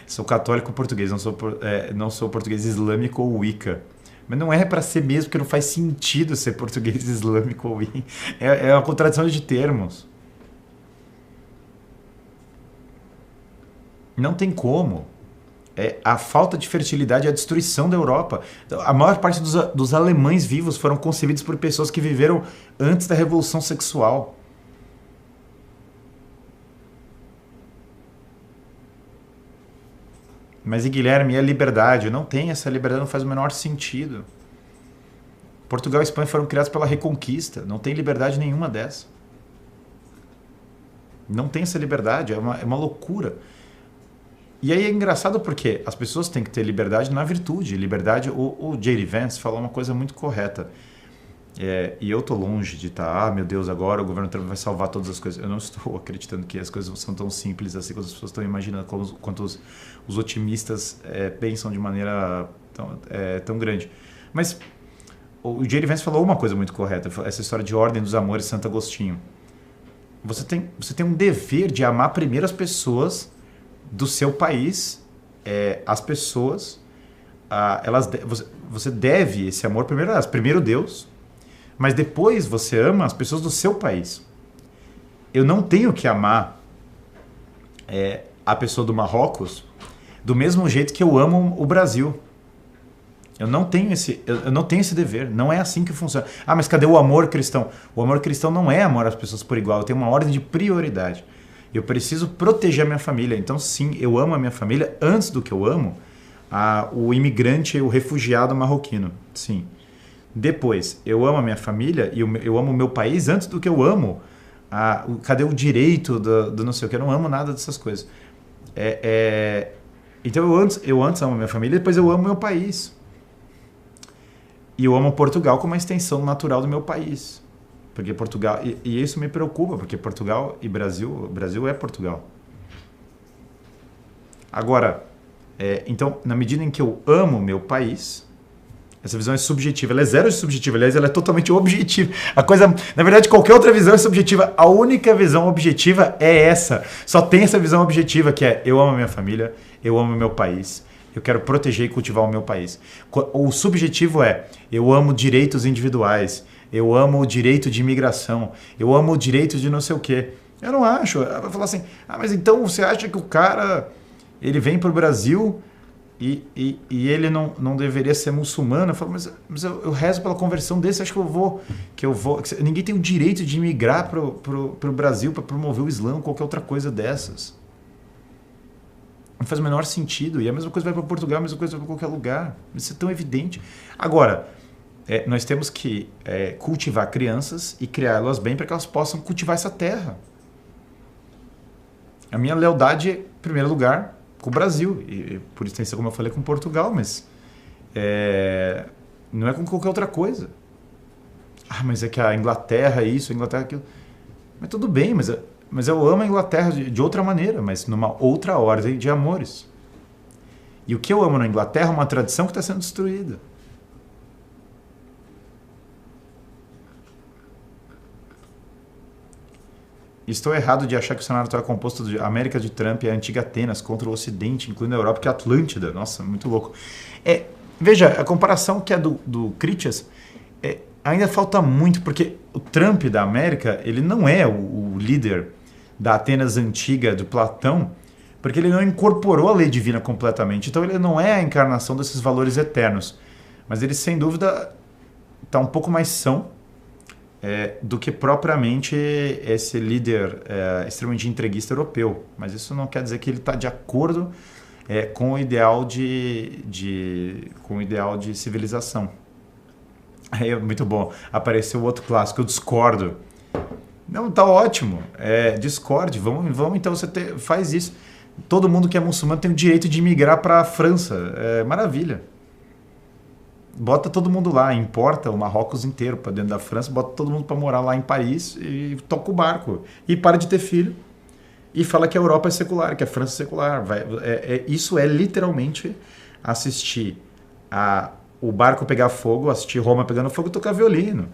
Sou católico português, não sou português islâmico ou Wicca. Mas não é para ser mesmo, porque não faz sentido ser português islâmico ou Wicca. É uma contradição de termos. Não tem como. A falta de fertilidade é a destruição da Europa. A maior parte dos alemães vivos foram concebidos por pessoas que viveram antes da Revolução Sexual. Mas, Guilherme, e a liberdade? Não tem essa liberdade, não faz o menor sentido. Portugal e Espanha foram criados pela Reconquista. Não tem liberdade nenhuma dessa. Não tem essa liberdade, é uma loucura. E aí é engraçado porque as pessoas têm que ter liberdade na virtude. Liberdade, o J.D. Vance falou uma coisa muito correta. E eu estou longe de estar, meu Deus, agora o governo Trump vai salvar todas as coisas. Eu não estou acreditando que as coisas são tão simples assim quanto as pessoas estão imaginando, quanto os otimistas pensam de maneira tão grande. Mas o J.D. Vance falou uma coisa muito correta, essa história de ordem dos amores Santo Agostinho. Você tem um dever de amar primeiro as pessoas do seu país, as pessoas, você deve esse amor primeiro Deus, mas depois você ama as pessoas do seu país. Eu não tenho que amar a pessoa do Marrocos do mesmo jeito que eu amo o Brasil. Eu não tenho esse dever. Não é assim que funciona. Ah, mas cadê o amor cristão? O amor cristão não é amor às pessoas por igual. Eu tenho uma ordem de prioridade. Eu preciso proteger a minha família. Então, sim, eu amo a minha família antes do que eu amo o imigrante, o refugiado marroquino. Sim. Depois, eu amo a minha família e eu amo o meu país antes do que eu amo. Cadê o direito do não sei o que? Eu não amo nada dessas coisas. Então, eu antes amo a minha família e depois eu amo o meu país. E eu amo Portugal como uma extensão natural do meu país. Porque Portugal... E isso me preocupa, porque Portugal e Brasil é Portugal. Agora, então, na medida em que eu amo o meu país, essa visão é subjetiva. Ela é zero de subjetiva, aliás, ela é totalmente objetiva. Na verdade, qualquer outra visão é subjetiva. A única visão objetiva é essa. Só tem essa visão objetiva, que é: eu amo a minha família, eu amo o meu país, eu quero proteger e cultivar o meu país. O subjetivo é: eu amo direitos individuais, eu amo o direito de imigração, eu amo o direito de não sei o quê. Eu não acho. Vai falar assim: mas então você acha que o cara ele vem para o Brasil e ele não deveria ser muçulmano? Eu falo: mas eu rezo pela conversão dele, você acha que eu vou... Ninguém tem o direito de imigrar para o Brasil para promover o Islã ou qualquer outra coisa dessas. Não faz o menor sentido. E a mesma coisa vai para Portugal, a mesma coisa vai para qualquer lugar. Isso é tão evidente. Agora, nós temos que cultivar crianças e criá-las bem para que elas possam cultivar essa terra. A minha lealdade, em primeiro lugar, com o Brasil. E por extensão, como eu falei, com Portugal, mas não é com qualquer outra coisa. Mas é que a Inglaterra é isso, a Inglaterra é aquilo. Mas tudo bem, mas eu amo a Inglaterra de outra maneira, mas numa outra ordem de amores. E o que eu amo na Inglaterra é uma tradição que está sendo destruída. Estou errado de achar que o cenário atual é composto de América de Trump e a antiga Atenas contra o Ocidente, incluindo a Europa, que é a Atlântida. Nossa, muito louco. Veja, a comparação que é do Critias, ainda falta muito, porque o Trump da América, ele não é o líder da Atenas antiga, do Platão, porque ele não incorporou a lei divina completamente. Então ele não é a encarnação desses valores eternos. Mas ele, sem dúvida, está um pouco mais são do que propriamente esse líder extremamente entreguista europeu. Mas isso não quer dizer que ele está de acordo com o ideal com o ideal de civilização. Aí é muito bom. Apareceu o outro clássico: eu discordo. Não, tá ótimo. Discorde. Vamos então, faz isso. Todo mundo que é muçulmano tem o direito de migrar para a França. Maravilha. Bota todo mundo lá, importa o Marrocos inteiro para dentro da França, bota todo mundo para morar lá em Paris e toca o barco. E para de ter filho. E fala que a Europa é secular, que a França é secular. Isso é literalmente assistir o barco pegar fogo, assistir Roma pegando fogo e tocar violino.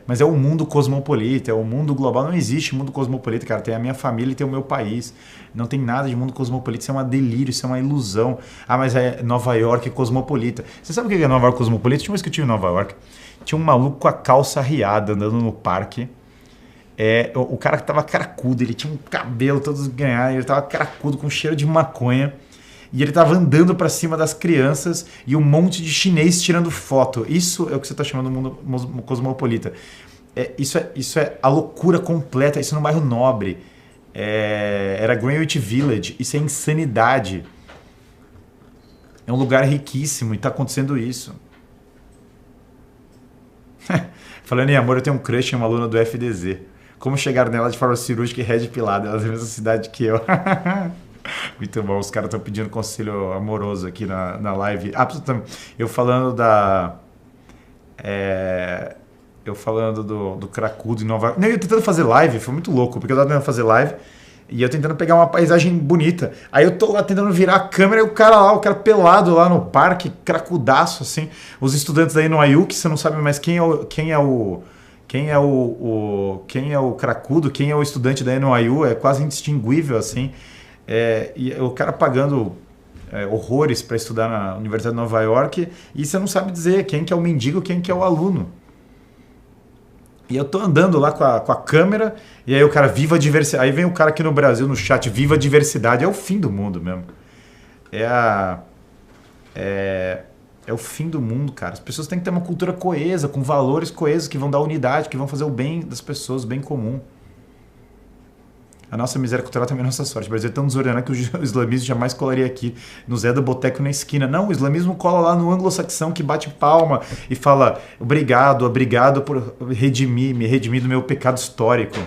Mas é o mundo cosmopolita, é o mundo global. Não existe mundo cosmopolita, cara. Tem a minha família e tem o meu país. Não tem nada de mundo cosmopolita. Isso é um delírio, isso é uma ilusão. Mas Nova York é cosmopolita. Você sabe o que é Nova York cosmopolita? Tinha uma vez que eu tive em Nova York. Tinha um maluco com a calça riada andando no parque. O cara tava cracudo, ele tinha um cabelo todo esganhado, ele tava cracudo com cheiro de maconha. E ele tava andando para cima das crianças e um monte de chinês tirando foto. Isso é o que você está chamando de mundo cosmopolita. Isso é a loucura completa. Isso é no bairro Nobre. Era Greenwich Village. Isso é insanidade. É um lugar riquíssimo e está acontecendo isso. Falando em amor, eu tenho um crush em uma aluna do FDZ. Como chegar nela de forma cirúrgica e red pilada? Ela é da mesma cidade que eu. Muito bom, os caras estão pedindo conselho amoroso aqui na live. Eu falando do cracudo em Nova York. Eu tentando fazer live, foi muito louco, porque eu tava tentando fazer live e eu tentando pegar uma paisagem bonita. Aí eu tô lá tentando virar a câmera e o cara pelado lá no parque, cracudaço, assim. Os estudantes da NYU, que você não sabe mais quem é o cracudo, quem é o estudante da NYU, é quase indistinguível, assim. E o cara pagando horrores para estudar na Universidade de Nova York e você não sabe dizer quem que é o mendigo, quem que é o aluno. E eu tô andando lá com a câmera e aí o cara, viva a diversidade. Aí vem o cara aqui no Brasil no chat, viva a diversidade. É o fim do mundo mesmo. É o fim do mundo, cara. As pessoas têm que ter uma cultura coesa, com valores coesos que vão dar unidade, que vão fazer o bem das pessoas, o bem comum. A nossa miséria cultural também é nossa sorte. O Brasil é tão desordenado que o islamismo jamais colaria aqui no Zé do Boteco na esquina. Não, o islamismo cola lá no anglo-saxão que bate palma e fala obrigado por me redimir do meu pecado histórico.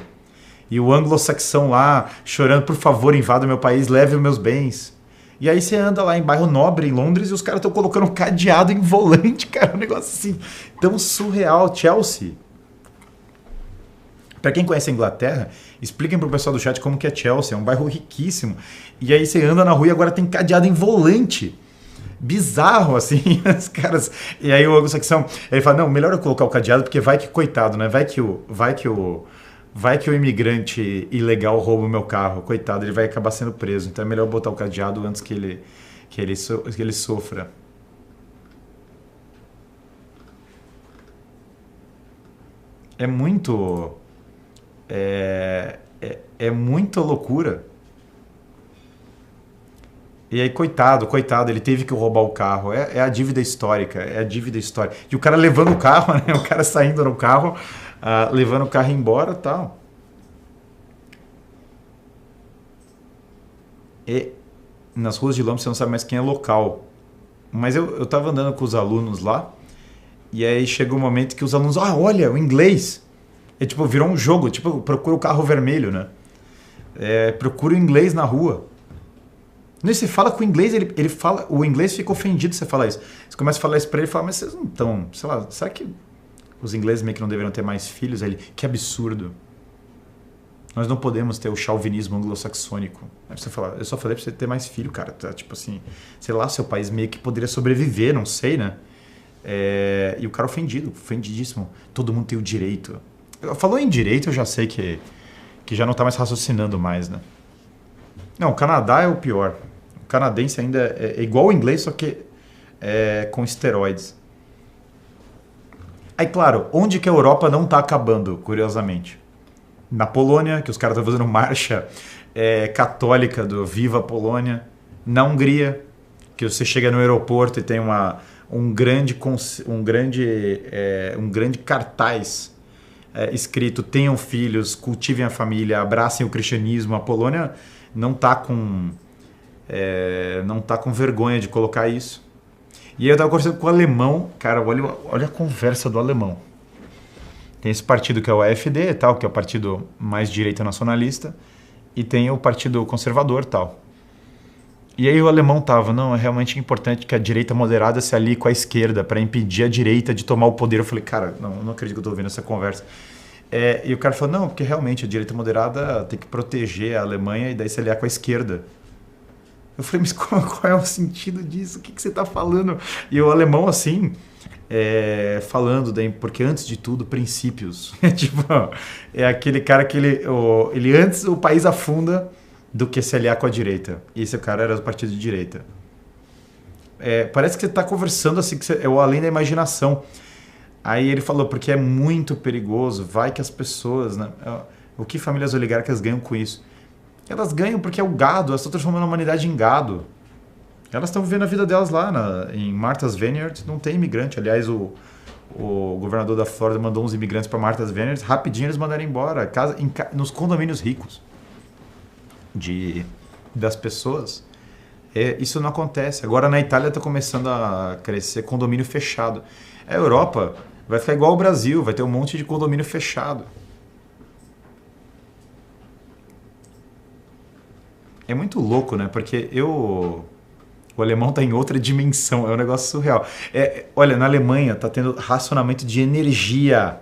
E o anglo-saxão lá chorando, por favor, invada o meu país, leve os meus bens. E aí você anda lá em bairro nobre, em Londres, e os caras estão colocando um cadeado em volante, cara. Um negócio assim, tão surreal. Chelsea. Para quem conhece a Inglaterra, expliquem pro pessoal do chat como que é Chelsea. É um bairro riquíssimo. E aí você anda na rua e agora tem cadeado em volante. Bizarro, assim, os caras... E aí o anglo-saxão, ele fala, não, melhor eu colocar o cadeado, porque vai que, coitado, né? Vai que o imigrante ilegal rouba o meu carro. Coitado, ele vai acabar sendo preso. Então é melhor botar o cadeado antes que ele sofra. É muito... É muita loucura. E aí, coitado, ele teve que roubar o carro. É a dívida histórica, E o cara levando o carro, né? O cara saindo no carro, levando o carro embora e tal. E nas ruas de Londres você não sabe mais quem é local. Mas eu tava andando com os alunos lá, e aí chegou um momento que os alunos, olha, o inglês... tipo, virou um jogo, tipo, procura o carro vermelho, né? Procura o inglês na rua. E você fala com o inglês, ele fala, o inglês fica ofendido se você falar isso. Você começa a falar isso pra ele e fala, mas vocês não estão, sei lá, será que os ingleses meio que não deveriam ter mais filhos? Aí ele, que absurdo. Nós não podemos ter o chauvinismo anglo-saxônico. Aí você fala, eu só falei pra você ter mais filho, cara. Tipo assim, sei lá, seu país meio que poderia sobreviver, não sei, né? E o cara ofendidíssimo. Todo mundo tem o direito. Falou em direito, eu já sei que já não tá mais raciocinando mais, né? Não, o Canadá é o pior. O canadense ainda é igual ao inglês, só que com esteroides. Aí, claro, onde que a Europa não tá acabando, curiosamente? Na Polônia, que os caras estão fazendo marcha católica do Viva Polônia. Na Hungria, que você chega no aeroporto e tem um grande cartaz escrito: tenham filhos, cultivem a família, abracem o cristianismo. A Polônia não tá com vergonha de colocar isso. E aí eu estava conversando com o alemão, cara, olha a conversa do alemão. Tem esse partido que é o AfD, tal, que é o partido mais direita nacionalista, e tem o partido conservador, tal. E aí o alemão tava, não, é realmente importante que a direita moderada se alie com a esquerda para impedir a direita de tomar o poder. Eu falei, cara, não acredito que eu tô ouvindo essa conversa. E o cara falou, não, porque realmente a direita moderada tem que proteger a Alemanha e daí se aliar com a esquerda. Eu falei, mas qual é o sentido disso? O que você tá falando? E o alemão, assim, falando, porque antes de tudo, princípios. Tipo, é aquele cara que ele antes o país afunda do que se aliar com a direita. E esse cara era do partido de direita. Parece que você está conversando assim, que é o além da imaginação. Aí ele falou, porque é muito perigoso, vai que as pessoas... Né, o que famílias oligarcas ganham com isso? Elas ganham porque é o gado, elas estão transformando a humanidade em gado. Elas estão vivendo a vida delas lá em Martha's Vineyard, não tem imigrante. Aliás, o governador da Flórida mandou uns imigrantes para Martha's Vineyard, rapidinho eles mandaram embora, nos condomínios ricos das pessoas. Isso não acontece. Agora na Itália está começando a crescer condomínio fechado. A Europa vai ficar igual ao Brasil, vai ter um monte de condomínio fechado. É muito louco, né? Porque o alemão está em outra dimensão, é um negócio surreal. Olha, na Alemanha está tendo racionamento de energia.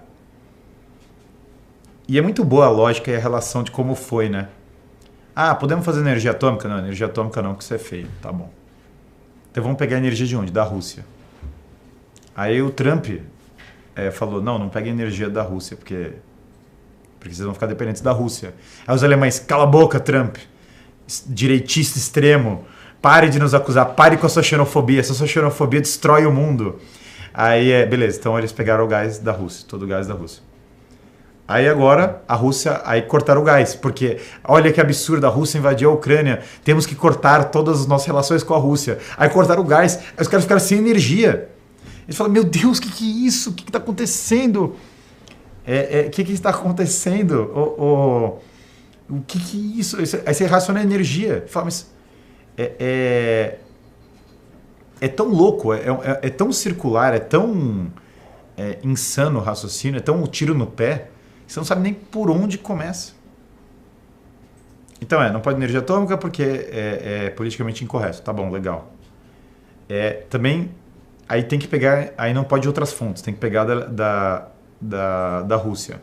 E é muito boa a lógica e a relação de como foi, né? Podemos fazer energia atômica? Não, energia atômica não, que isso é feio. Tá bom. Então vamos pegar a energia de onde? Da Rússia. Aí o Trump falou, não pegue energia da Rússia, porque vocês vão ficar dependentes da Rússia. Aí os alemães, cala a boca, Trump, direitista extremo, pare de nos acusar, pare com a sua xenofobia, essa sua xenofobia destrói o mundo. Aí, beleza, então eles pegaram o gás da Rússia, todo o gás da Rússia. Aí agora a Rússia, aí cortaram o gás, porque olha que absurdo, a Rússia invadiu a Ucrânia, temos que cortar todas as nossas relações com a Rússia. Aí cortaram o gás, aí os caras ficaram sem energia. Eles falam, meu Deus, o que é isso? O que está acontecendo? O que está acontecendo? O que é isso? Aí você raciona a energia. Fala, mas é tão louco, é tão circular, é tão insano o raciocínio, é tão um tiro no pé, que você não sabe nem por onde começa. Então não pode energia atômica porque é politicamente incorreto. Tá bom, legal. Também, aí tem que pegar, aí não pode de outras fontes, tem que pegar da Rússia.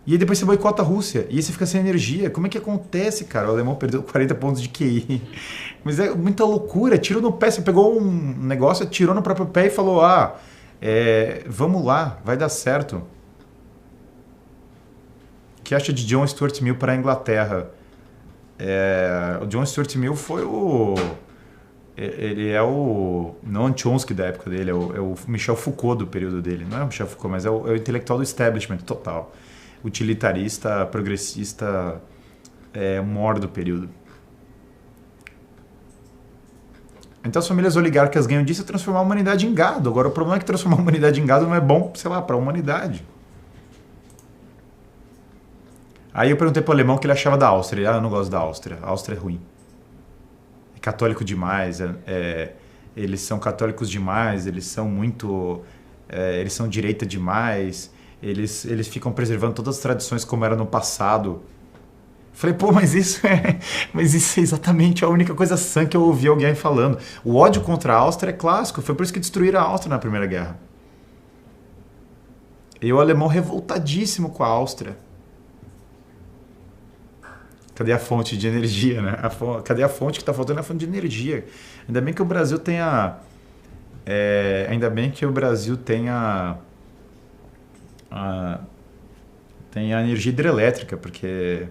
E aí depois você boicota a Rússia, e aí você fica sem energia. Como é que acontece, cara? O alemão perdeu 40 pontos de QI. Mas é muita loucura, tiro no pé. Você pegou um negócio, tirou no próprio pé e falou, vamos lá, vai dar certo. O que acha de John Stuart Mill para a Inglaterra? O John Stuart Mill foi ele é o... Não o Chomsky da época dele, é o Michel Foucault do período dele. Não é o Michel Foucault, mas é o intelectual do establishment total. Utilitarista, progressista, mor do período. Então as famílias oligarcas ganham disso transformar a humanidade em gado. Agora o problema é que transformar a humanidade em gado não é bom, sei lá, para a humanidade. Aí eu perguntei para o alemão o que ele achava da Áustria. Eu não gosto da Áustria. A Áustria é ruim. É católico demais. Eles são católicos demais. Eles são muito... eles são direita demais. Eles ficam preservando todas as tradições como era no passado. Falei, pô, mas isso é exatamente a única coisa sã que eu ouvi alguém falando. O ódio contra a Áustria é clássico. Foi por isso que destruíram a Áustria na Primeira Guerra. E o alemão revoltadíssimo com a Áustria. Cadê a fonte de energia, né? Cadê a fonte que está faltando? É a fonte de energia. Ainda bem que o Brasil tenha... tem a energia hidrelétrica, porque...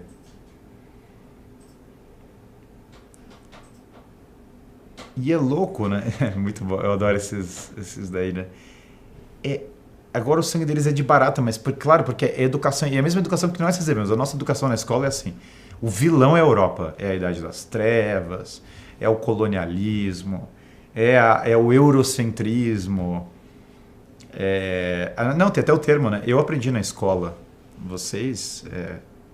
E é louco, né? Muito bom, eu adoro esses daí, né? Agora o sangue deles é de barata, mas claro, porque é educação, e é a mesma educação que nós recebemos. A nossa educação na escola é assim. O vilão é a Europa, é a Idade das Trevas, é o colonialismo, é o eurocentrismo. Não, tem até o termo, né? Eu aprendi na escola.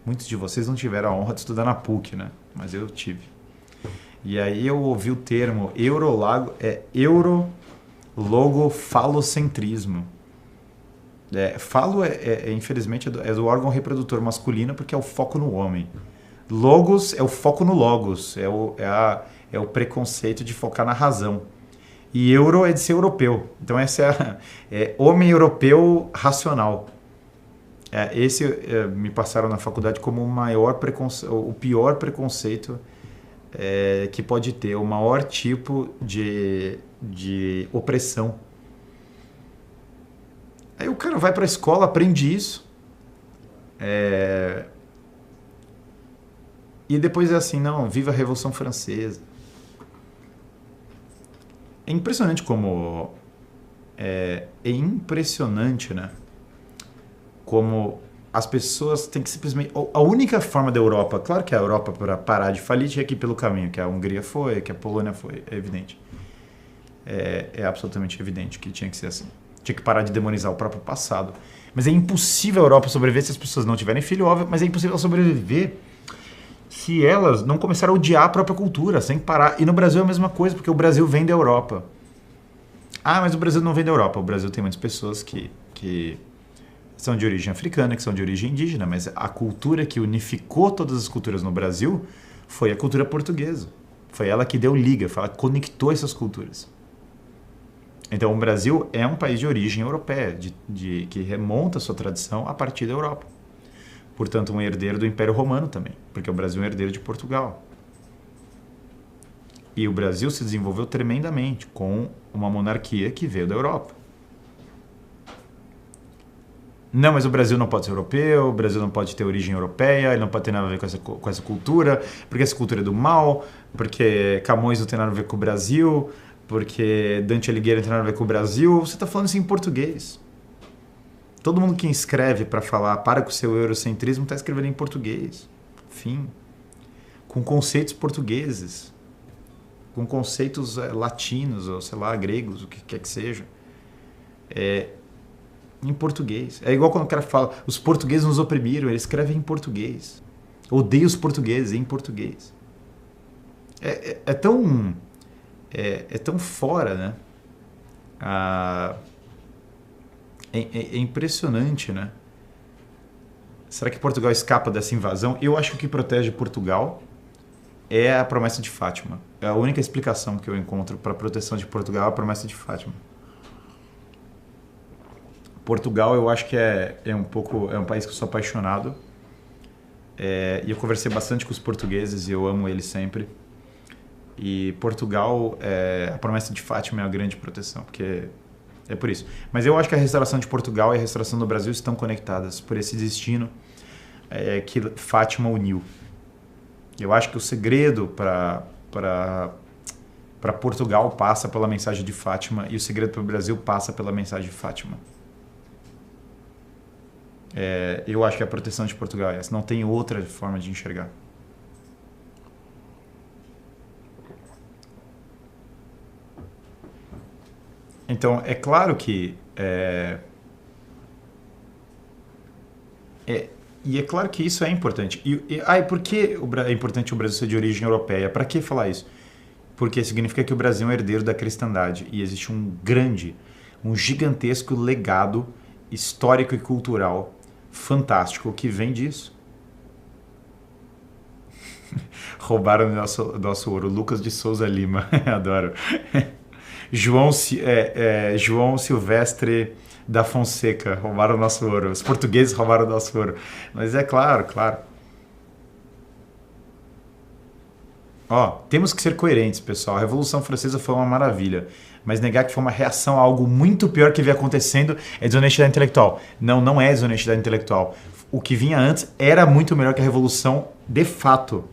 Muitos de vocês não tiveram a honra de estudar na PUC, né? Mas eu tive. E aí eu ouvi o termo eurologofalocentrismo. Falo, infelizmente, é do órgão reprodutor masculino porque é o foco no homem. Logos é o foco no logos, é o preconceito de focar na razão. E euro é de ser europeu. Então essa é homem europeu racional. Me passaram na faculdade como o pior preconceito que pode ter, o maior tipo de opressão. Aí o cara vai para a escola, aprende isso. E depois é assim, não, viva a Revolução Francesa. É impressionante como... É impressionante, né? Como as pessoas têm que simplesmente... A única forma da Europa... Claro que a Europa, para parar de falir, tinha que ir pelo caminho que a Hungria foi, que a Polônia foi. É evidente. É absolutamente evidente que tinha que ser assim. Tinha que parar de demonizar o próprio passado. Mas é impossível a Europa sobreviver se as pessoas não tiverem filho, óbvio, mas é impossível sobreviver se elas não começarem a odiar a própria cultura, sem parar. E no Brasil é a mesma coisa, porque o Brasil vem da Europa. Ah, mas o Brasil não vem da Europa. O Brasil tem muitas pessoas que são de origem africana, que são de origem indígena, mas a cultura que unificou todas as culturas no Brasil foi a cultura portuguesa. Foi ela que deu liga, ela conectou essas culturas. Então o Brasil é um país de origem europeia, que remonta a sua tradição a partir da Europa. Portanto, um herdeiro do Império Romano também, porque o Brasil é um herdeiro de Portugal. E o Brasil se desenvolveu tremendamente com uma monarquia que veio da Europa. Não, mas o Brasil não pode ser europeu, o Brasil não pode ter origem europeia, ele não pode ter nada a ver com essa cultura, porque essa cultura é do mal, porque Camões não tem nada a ver com o Brasil, porque Dante Alighieri não tem nada a ver com o Brasil. Você está falando isso em português. Todo mundo que escreve para falar para com o seu eurocentrismo está escrevendo em português. Fim. Com conceitos portugueses. Com conceitos latinos, ou sei lá, gregos, o que quer que seja. Em português. É igual quando o cara fala, os portugueses nos oprimiram, ele escreve em português. Odeia os portugueses em português. É tão fora, né? É impressionante, né? Será que Portugal escapa dessa invasão? Eu acho que o que protege Portugal é a promessa de Fátima. É a única explicação que eu encontro para a proteção de Portugal, a promessa de Fátima. Portugal, eu acho que é um país que eu sou apaixonado. E eu conversei bastante com os portugueses e eu amo eles sempre. E Portugal, a promessa de Fátima é a grande proteção, porque é por isso. Mas eu acho que a restauração de Portugal e a restauração do Brasil estão conectadas por esse destino que Fátima uniu. Eu acho que o segredo para Portugal passa pela mensagem de Fátima e o segredo para o Brasil passa pela mensagem de Fátima. Eu acho que a proteção de Portugal é essa. Não tem outra forma de enxergar. Então, é claro que... E é claro que isso é importante. E por que é importante o Brasil ser de origem europeia? Para que falar isso? Porque significa que o Brasil é um herdeiro da cristandade. E existe um gigantesco legado histórico e cultural fantástico que vem disso. Roubaram o nosso ouro. Lucas de Souza Lima. Adoro. João Silvestre da Fonseca. Roubaram o nosso ouro. Os portugueses roubaram o nosso ouro. Mas é claro. Temos que ser coerentes, pessoal. A Revolução Francesa foi uma maravilha. Mas negar que foi uma reação a algo muito pior que vinha acontecendo é desonestidade intelectual. Não é desonestidade intelectual. O que vinha antes era muito melhor que a Revolução, de fato.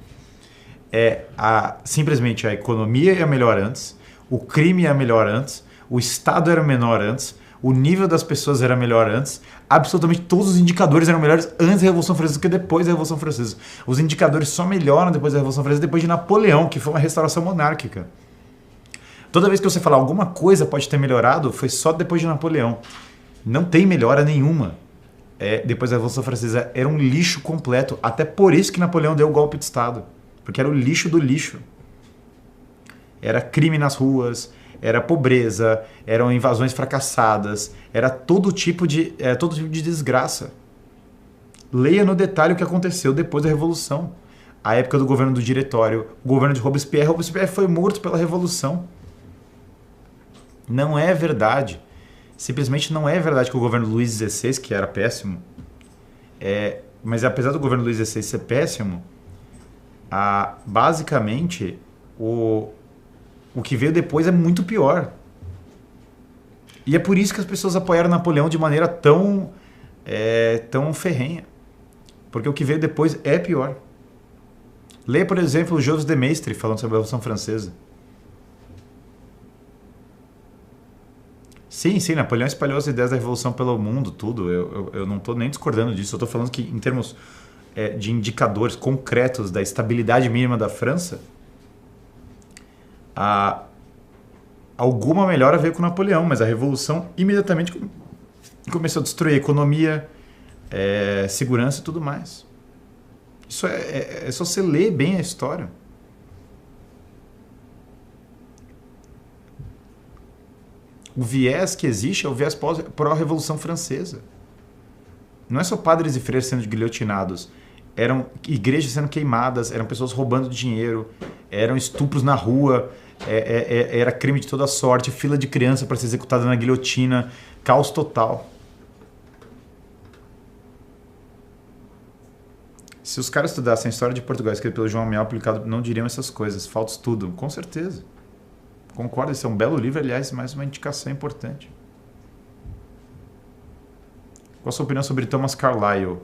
Simplesmente a economia era melhor antes, o crime era melhor antes, o Estado era menor antes, o nível das pessoas era melhor antes, absolutamente todos os indicadores eram melhores antes da Revolução Francesa do que depois da Revolução Francesa. Os indicadores só melhoram depois da Revolução Francesa, depois de Napoleão, que foi uma restauração monárquica. Toda vez que você falar alguma coisa pode ter melhorado, foi só depois de Napoleão. Não tem melhora nenhuma. Depois da Revolução Francesa era um lixo completo. Até por isso que Napoleão deu o golpe de Estado. Porque era o lixo do lixo. Era crime nas ruas, era pobreza, eram invasões fracassadas, era todo tipo de desgraça. Leia no detalhe o que aconteceu depois da Revolução. A época do governo do Diretório, o governo de Robespierre. Robespierre foi morto pela Revolução. Não é verdade. Simplesmente não é verdade que o governo Luís XVI, que era péssimo, mas apesar do governo Luís XVI ser péssimo, basicamente o que veio depois é muito pior. E é por isso que as pessoas apoiaram Napoleão de maneira tão ferrenha. Porque o que veio depois é pior. Leia, por exemplo, o Joseph de Maistre falando sobre a Revolução Francesa. Sim, Napoleão espalhou as ideias da Revolução pelo mundo, tudo. Eu não estou nem discordando disso. Eu estou falando que, em termos de indicadores concretos da estabilidade mínima da França, alguma melhora veio com Napoleão, mas a Revolução imediatamente começou a destruir a economia, segurança e tudo mais. Isso é só você ler bem a história. O viés que existe é o viés pró-Revolução Francesa. Não é só padres e freiras sendo guilhotinados. Eram igrejas sendo queimadas, eram pessoas roubando dinheiro, eram estupros na rua, era crime de toda sorte, fila de criança para ser executada na guilhotina, caos total. Se os caras estudassem a história de Portugal escrita pelo João Amiel, publicado, não diriam essas coisas. Falta estudo, com certeza. Concordo, esse é um belo livro, aliás, mais uma indicação importante. Qual a sua opinião sobre Thomas Carlyle?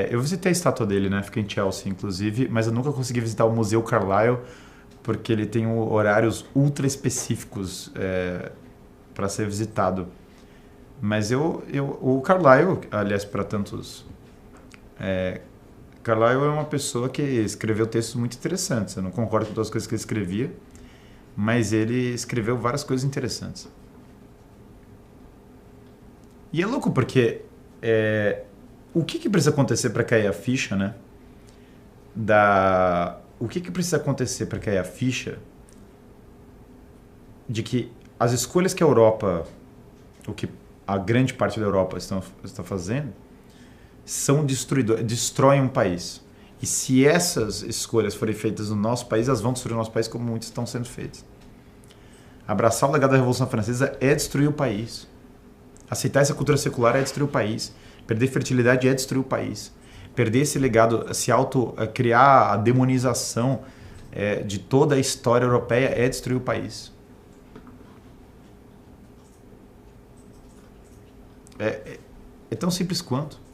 Eu visitei a estátua dele, né? Fiquei em Chelsea, inclusive, mas eu nunca consegui visitar o Museu Carlyle, porque ele tem horários ultra específicos para ser visitado. Mas o Carlyle, aliás, para tantos... Carlyle é uma pessoa que escreveu textos muito interessantes. Eu não concordo com todas as coisas que ele escrevia, mas ele escreveu várias coisas interessantes. E é louco porque o que precisa acontecer para cair a ficha, né? O que precisa acontecer para cair a ficha de que as escolhas que a Europa, o que a grande parte da Europa está fazendo, são destroem um país. E se essas escolhas forem feitas no nosso país, elas vão destruir o nosso país como muitas estão sendo feitas. Abraçar o legado da Revolução Francesa é destruir o país. Aceitar essa cultura secular é destruir o país. Perder fertilidade é destruir o país. Perder esse legado, criar a demonização de toda a história europeia é destruir o país. É tão simples quanto.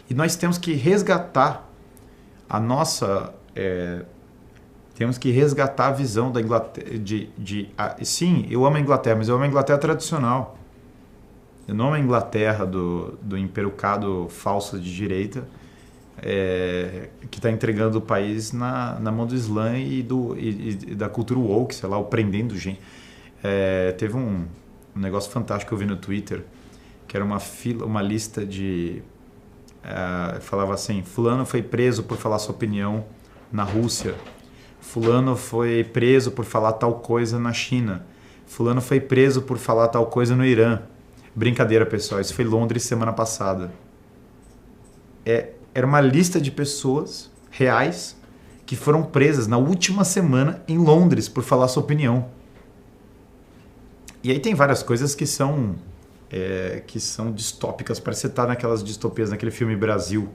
E nós temos que resgatar a nossa... temos que resgatar a visão da Inglaterra. Sim, eu amo a Inglaterra, mas eu amo a Inglaterra tradicional. Eu não amo a Inglaterra do emperucado falso de direita, que está entregando o país na mão do Islã e da cultura woke, sei lá, o prendendo gente. Teve um negócio fantástico que eu vi no Twitter, que era uma lista de... falava assim: fulano foi preso por falar sua opinião na Rússia, fulano foi preso por falar tal coisa na China, fulano foi preso por falar tal coisa no Irã. Brincadeira, pessoal, isso foi em Londres semana passada. Era uma lista de pessoas reais que foram presas na última semana em Londres por falar sua opinião. E aí tem várias coisas que são distópicas. Parece que você tá naquelas distopias, naquele filme Brasil.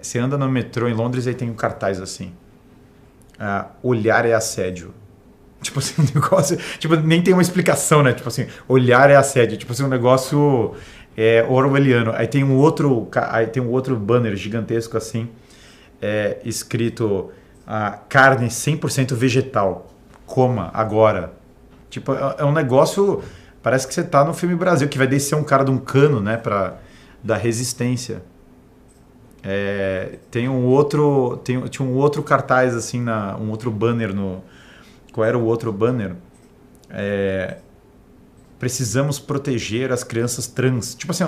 Você anda no metrô em Londres e aí tem um cartaz assim: olhar é assédio. Tipo assim, um negócio... Tipo, nem tem uma explicação, né? Tipo assim, olhar é assédio. Tipo assim, um negócio orwelliano. Aí tem um outro banner gigantesco assim, escrito: carne 100% vegetal. Coma agora. Tipo, é um negócio... Parece que você tá no filme Brasil, que vai descer um cara de um cano, né? Da resistência. Tinha um outro cartaz assim, um outro banner no... Qual era o outro banner? Precisamos proteger as crianças trans. Tipo assim,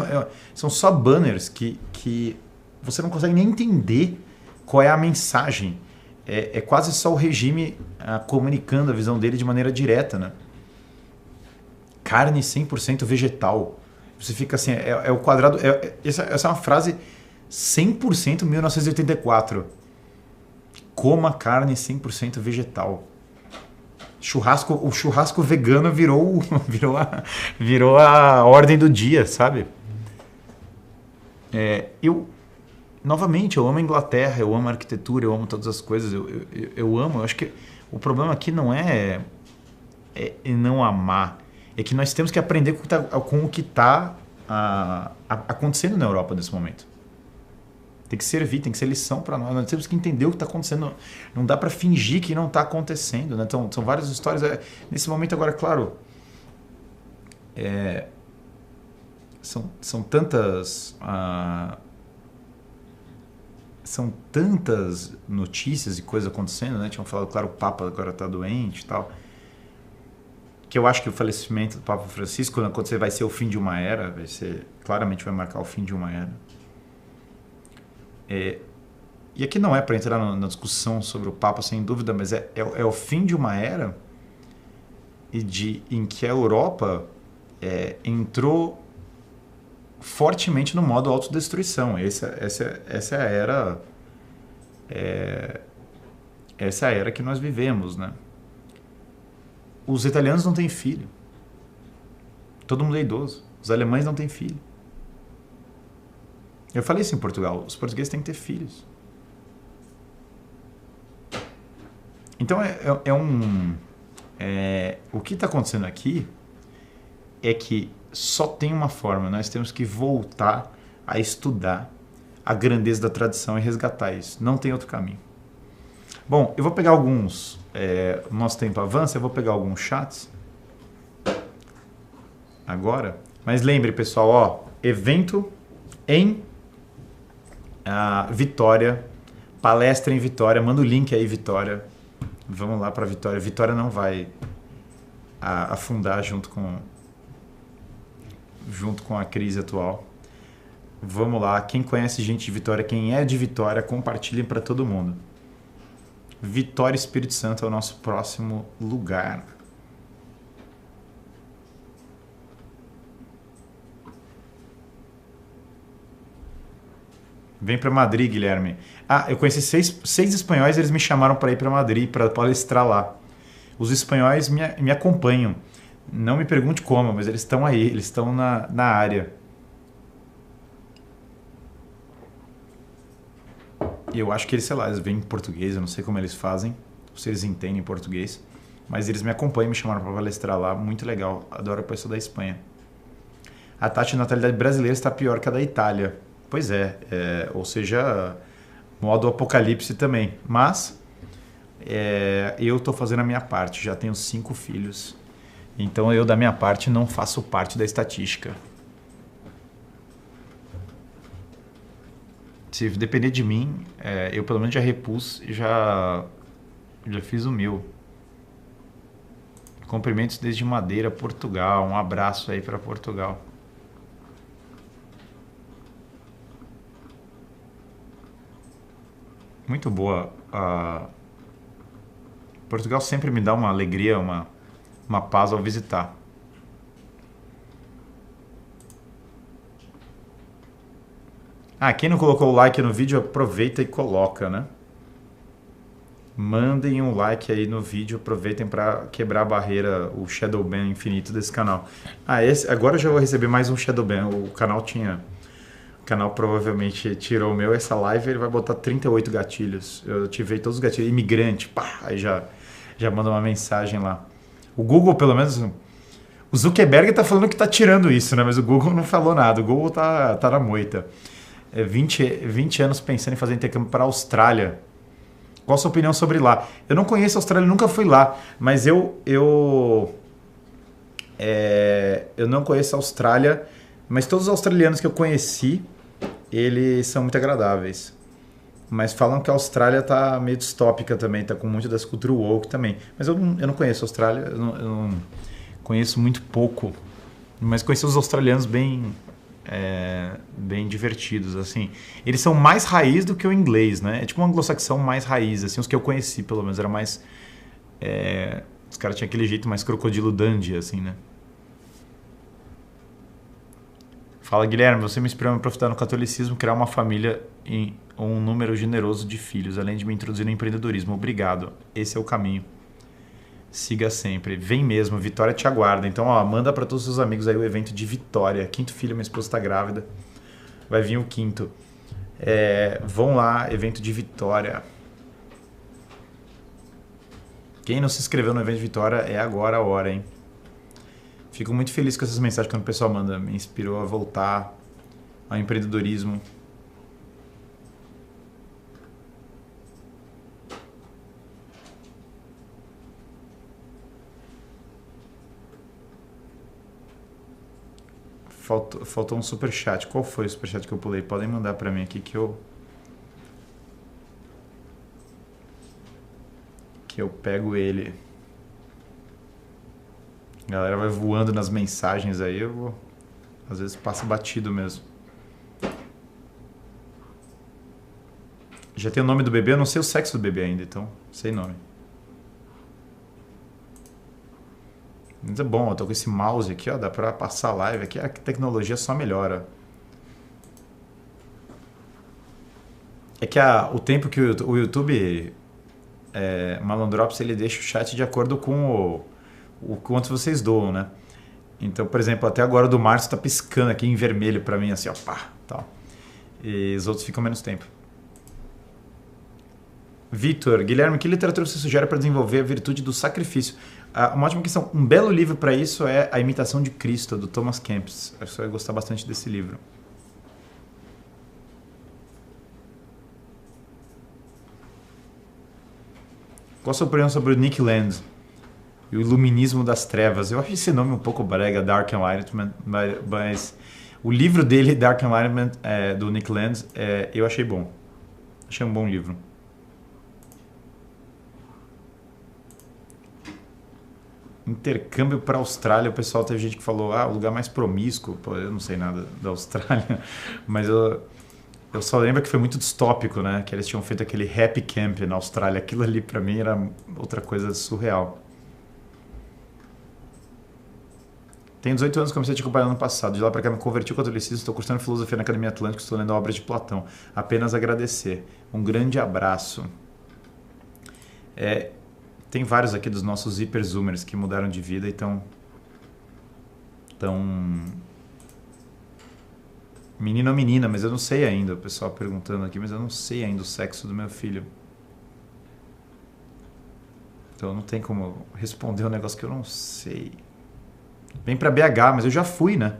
são só banners que você não consegue nem entender qual é a mensagem. É quase só o regime comunicando a visão dele de maneira direta, né? Carne 100% vegetal. Você fica assim, o quadrado... Essa é uma frase 100% 1984. Coma carne 100% vegetal. O churrasco vegano virou a ordem do dia, sabe? Novamente, eu amo a Inglaterra, eu amo a arquitetura, eu amo todas as coisas, eu amo. Eu acho que o problema aqui não é não amar, é que nós temos que aprender com o que está acontecendo na Europa nesse momento. Tem que servir, tem que ser lição para nós. Nós temos que entender o que está acontecendo. Não dá para fingir que não está acontecendo, né? Então, são várias histórias. Nesse momento agora, claro, são tantas notícias e coisas acontecendo, né? Tinham falado, claro, o Papa agora está doente e tal. Que eu acho que o falecimento do Papa Francisco, quando acontecer, vai ser o fim de uma era. Claramente vai marcar o fim de uma era. E aqui não é para entrar na discussão sobre o Papa, sem dúvida, mas é o fim de uma era em que a Europa entrou fortemente no modo autodestruição. Essa é a era. Essa é a era que nós vivemos, né? Os italianos não têm filho. Todo mundo é idoso. Os alemães não têm filho. Eu falei isso em Portugal. Os portugueses têm que ter filhos. Então o que está acontecendo aqui é que só tem uma forma. Nós temos que voltar a estudar a grandeza da tradição e resgatar isso. Não tem outro caminho. Bom, eu vou pegar alguns... o nosso tempo avança, eu vou pegar alguns chats agora Mas lembre, pessoal, ó, evento em Vitória, palestra em Vitória, manda o link aí, Vitória. Vamos lá para Vitória. Vitória não vai afundar junto com a crise atual. Vamos lá, quem conhece gente de Vitória, quem é de Vitória, compartilhem para todo mundo. Vitória, Espírito Santo é o nosso próximo lugar. Vem para Madrid, Guilherme. Eu conheci seis espanhóis, eles me chamaram para ir para Madrid, para palestrar lá. Os espanhóis me acompanham. Não me pergunte como, mas eles estão aí, eles estão na área. E eu acho que eles, sei lá, eles vêm em português, eu não sei como eles fazem, se eles entendem português. Mas eles me acompanham, me chamaram para palestrar lá, muito legal. Adoro a pessoa da Espanha. A taxa de natalidade brasileira está pior que a da Itália. Pois ou seja, modo apocalipse também. Mas eu estou fazendo a minha parte, já tenho 5 filhos. Então eu, da minha parte, não faço parte da estatística. Se depender de mim, eu pelo menos já repus e já fiz o meu. Cumprimentos desde Madeira, Portugal. Um abraço aí para Portugal. Muito boa. Portugal sempre me dá uma alegria, uma paz ao visitar. Quem não colocou o like no vídeo, aproveita e coloca, né? Mandem um like aí no vídeo, aproveitem para quebrar a barreira, o shadow ban infinito desse canal. Agora eu já vou receber mais um shadow ban. O canal provavelmente tirou o meu. Essa live ele vai botar 38 gatilhos. Eu ativei todos os gatilhos. Imigrante, pá, aí já manda uma mensagem lá. O Google, pelo menos, o Zuckerberg tá falando que tá tirando isso, né? Mas o Google não falou nada. O Google tá na moita. 20 anos pensando em fazer intercâmbio para a Austrália. Qual a sua opinião sobre lá? Eu não conheço a Austrália, nunca fui lá, mas eu não conheço a Austrália, mas todos os australianos que eu conheci, eles são muito agradáveis. Mas falam que a Austrália tá meio distópica também, tá com muito das culturas woke também. Mas eu não conheço a Austrália, eu não conheço muito pouco, mas conheci os australianos bem divertidos, assim. Eles são mais raiz do que o inglês, né? É tipo um anglo-saxão mais raiz, assim, os que eu conheci, pelo menos, era mais... os caras tinham aquele jeito mais crocodilo Dundee, assim, né? Fala, Guilherme, você me inspirou a me aprofundar no catolicismo, criar uma família em um número generoso de filhos, além de me introduzir no empreendedorismo. Obrigado. Esse é o caminho. Siga sempre. Vem mesmo, Vitória te aguarda. Então, manda para todos os seus amigos aí o evento de Vitória. 5º filho, minha esposa está grávida. Vai vir o 5º. Vão lá, evento de Vitória. Quem não se inscreveu no evento de Vitória, é agora a hora, hein? Fico muito feliz com essas mensagens que o pessoal manda. Me inspirou a voltar ao empreendedorismo. Faltou um superchat. Qual foi o superchat que eu pulei? Podem mandar pra mim aqui que eu pego ele. A galera vai voando nas mensagens aí, às vezes passa batido mesmo. Já tem o nome do bebê, eu não sei o sexo do bebê ainda, então sei nome. Mas é bom, eu tô com esse mouse aqui, dá pra passar live aqui, a tecnologia só melhora. É que o tempo que o YouTube, Malandrops, ele deixa o chat de acordo com o quanto vocês doam, né? Então, por exemplo, até agora o do Márcio tá piscando aqui em vermelho pra mim, assim, pá, tal. E os outros ficam menos tempo. Vitor, Guilherme, que literatura você sugere para desenvolver a virtude do sacrifício? Uma ótima questão. Um belo livro para isso é A Imitação de Cristo, do Thomas Kempis. Acho que você vai gostar bastante desse livro. Qual a sua opinião sobre o Nick Land? e o Iluminismo das Trevas. Eu acho esse nome um pouco brega, Dark Enlightenment, mas o livro dele, Dark Enlightenment, do Nick Land, eu achei bom. Achei um bom livro. Intercâmbio para a Austrália, o pessoal, teve gente que falou, o lugar mais promíscuo. Pô, eu não sei nada da Austrália, mas eu só lembro que foi muito distópico, né? Que eles tinham feito aquele Happy Camp na Austrália. Aquilo ali pra mim era outra coisa surreal. Tenho 18 anos, comecei a te acompanhar no ano passado. De lá pra cá me converti ao catolicismo, estou cursando filosofia na Academia Atlântica, estou lendo a obra de Platão. Apenas agradecer. Um grande abraço. Tem vários aqui dos nossos hiperzoomers que mudaram de vida e estão... Menino ou menina, mas eu não sei ainda. O pessoal perguntando aqui, mas eu não sei ainda o sexo do meu filho. Então não tem como responder um negócio que eu não sei. Vem pra BH, mas eu já fui, né?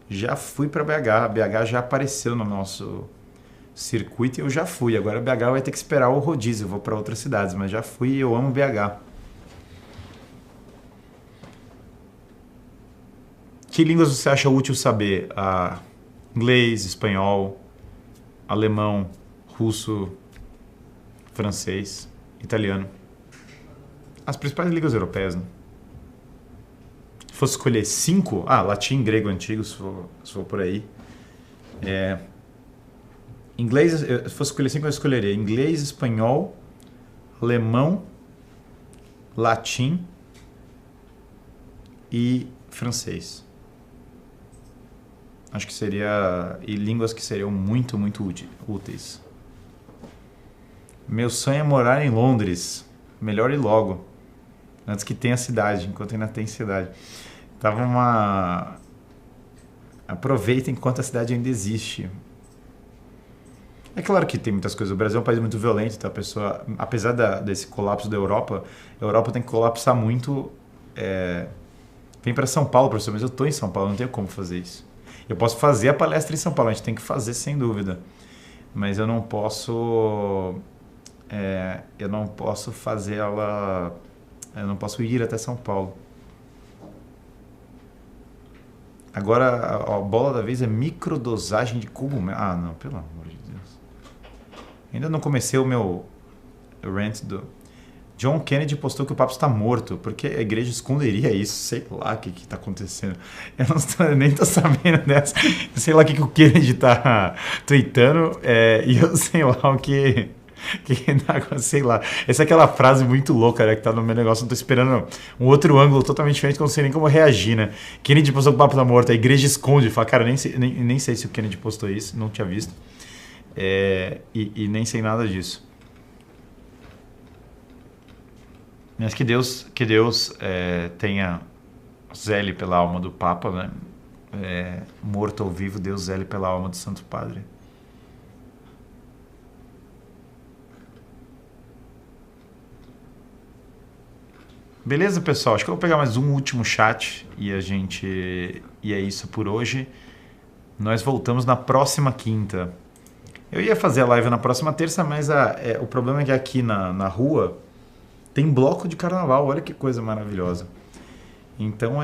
Já fui pra BH. BH já apareceu no nosso circuito e eu já fui. Agora BH vai ter que esperar o rodízio. Eu vou pra outras cidades, mas já fui e eu amo BH. Que línguas você acha útil saber? Inglês, espanhol, alemão, russo, francês, italiano. As principais línguas europeias, né? Se fosse escolher 5, latim, grego antigo, se for por aí. Inglês, se fosse escolher 5, eu escolheria inglês, espanhol, alemão, latim e francês. Acho que seria... E línguas que seriam muito, muito úteis. Meu sonho é morar em Londres. Melhor ir logo. Antes que tenha cidade, enquanto ainda tem cidade. Aproveita enquanto a cidade ainda existe. É claro que tem muitas coisas. O Brasil é um país muito violento, então a pessoa, apesar desse colapso da Europa, a Europa tem que colapsar muito. Vem para São Paulo, professor, mas eu estou em São Paulo, não tenho como fazer isso. Eu posso fazer a palestra em São Paulo, a gente tem que fazer sem dúvida. Mas eu não posso fazer ela... Eu não posso ir até São Paulo. Agora, a bola da vez é microdosagem de cogumelo. Não, pelo amor de Deus. Ainda não comecei o meu rant do... John Kennedy postou que o Papa está morto, porque a igreja esconderia isso. Sei lá o que está acontecendo. Eu nem estou sabendo dessa. Eu sei lá o que o Kennedy está tweetando, e eu sei lá o que sei lá. Essa é aquela frase muito louca, né, que tá no meu negócio. Eu tô esperando um outro ângulo totalmente diferente, que eu não sei nem como reagir, né? Kennedy postou que o Papa tá morto, a igreja esconde. Fala, cara, nem sei se o Kennedy postou isso, não tinha visto. E nem sei nada disso. Mas que Deus tenha zele pela alma do Papa, né? Morto ou vivo, Deus zele pela alma do Santo Padre. Beleza, pessoal? Acho que eu vou pegar mais um último chat e é isso por hoje. Nós voltamos na próxima quinta. Eu ia fazer a live na próxima terça, mas o problema é que aqui na rua tem bloco de carnaval. Olha que coisa maravilhosa. Então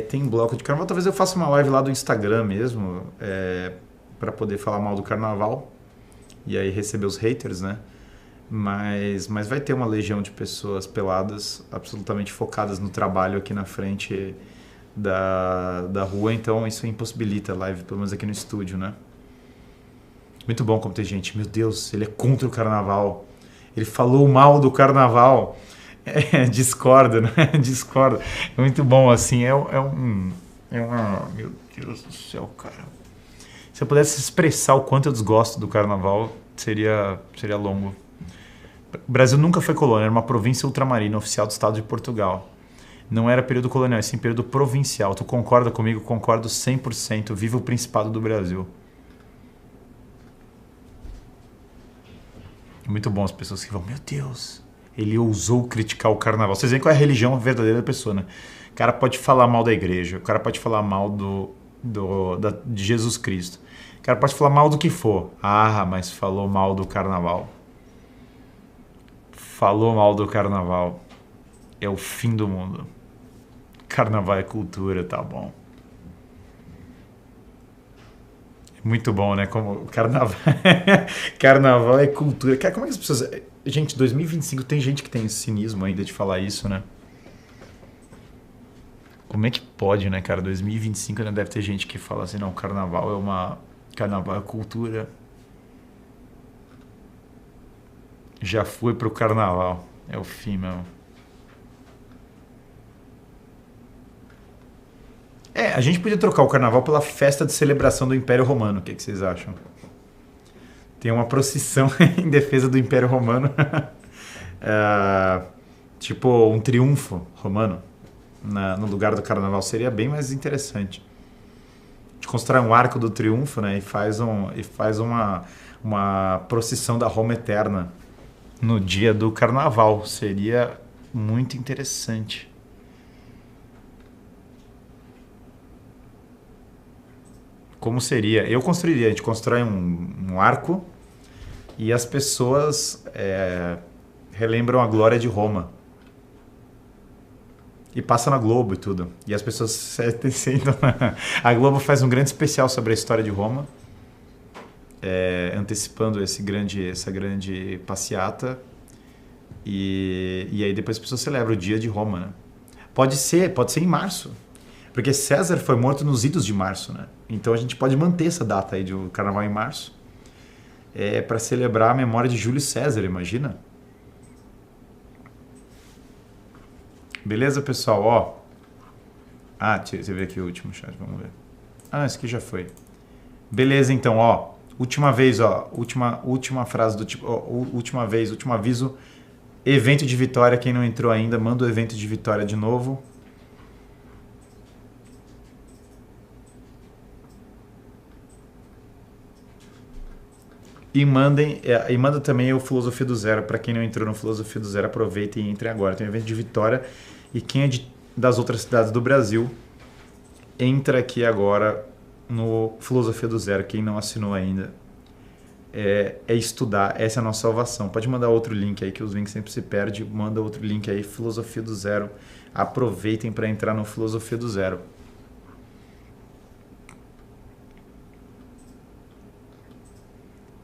tem bloco de carnaval. Talvez eu faça uma live lá do Instagram mesmo, para poder falar mal do carnaval e aí receber os haters, né? Mas vai ter uma legião de pessoas peladas, absolutamente focadas no trabalho aqui na frente da rua, então isso impossibilita a live, pelo menos aqui no estúdio, né? Muito bom como tem gente, meu Deus, ele é contra o carnaval, ele falou mal do carnaval, discorda, né? Discorda. É muito bom, assim, meu Deus do céu, cara. Se eu pudesse expressar o quanto eu desgosto do carnaval, seria longo. O Brasil nunca foi colônia, era uma província ultramarina oficial do Estado de Portugal. Não era período colonial, é sim período provincial. Tu concorda comigo? Concordo 100%. Viva o Principado do Brasil. É muito bom as pessoas que vão, meu Deus, ele ousou criticar o carnaval. Vocês veem qual é a religião verdadeira da pessoa, né? O cara pode falar mal da igreja, o cara pode falar mal de Jesus Cristo. O cara pode falar mal do que for. Mas falou mal do carnaval. Falou mal do carnaval. é o fim do mundo. Carnaval é cultura, tá bom. Muito bom, né? Como o carnaval... carnaval é cultura. Cara, como é que as pessoas... Gente, 2025 tem gente que tem esse cinismo ainda de falar isso, né? Como é que pode, né, cara? 2025 ainda deve ter gente que fala assim, não, carnaval é uma... Carnaval é cultura. Já fui pro carnaval. É o fim, meu. É, a gente podia trocar o carnaval pela festa de celebração do Império Romano. O que vocês acham? Tem uma procissão em defesa do Império Romano. É, tipo um triunfo romano no lugar do carnaval. Seria bem mais interessante. A gente constrói um arco do triunfo, né? E faz uma procissão da Roma Eterna no dia do carnaval. Seria muito interessante. Como seria? Eu construiria. A gente constrói um arco e as pessoas relembram a glória de Roma. E passa na Globo e tudo. E as pessoas sentam. A Globo faz um grande especial sobre a história de Roma, antecipando essa grande passeata. E aí depois as pessoas celebram o dia de Roma, né? Pode ser em março. Porque César foi morto nos idos de março, né? Então a gente pode manter essa data aí do carnaval em março. Para celebrar a memória de Júlio César, imagina? Beleza, pessoal? Ó. Deixa eu ver aqui o último chat, vamos ver. Esse aqui já foi. Beleza, então, ó. Última vez, ó. Última frase do tipo. Ó, última vez, último aviso. Evento de Vitória, quem não entrou ainda, manda o evento de Vitória de novo. E manda também o Filosofia do Zero. Para quem não entrou no Filosofia do Zero, aproveita e entre agora. Tem um evento de Vitória. E quem é das outras cidades do Brasil, entra aqui agora no Filosofia do Zero. Quem não assinou ainda, é estudar. Essa é a nossa salvação. Pode mandar outro link aí, que os links sempre se perdem. Manda outro link aí, Filosofia do Zero. Aproveitem para entrar no Filosofia do Zero.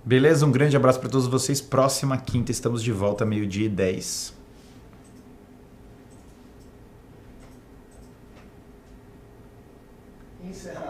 Beleza? Um grande abraço para todos vocês. Próxima quinta estamos de volta, 12:10. Encerrar.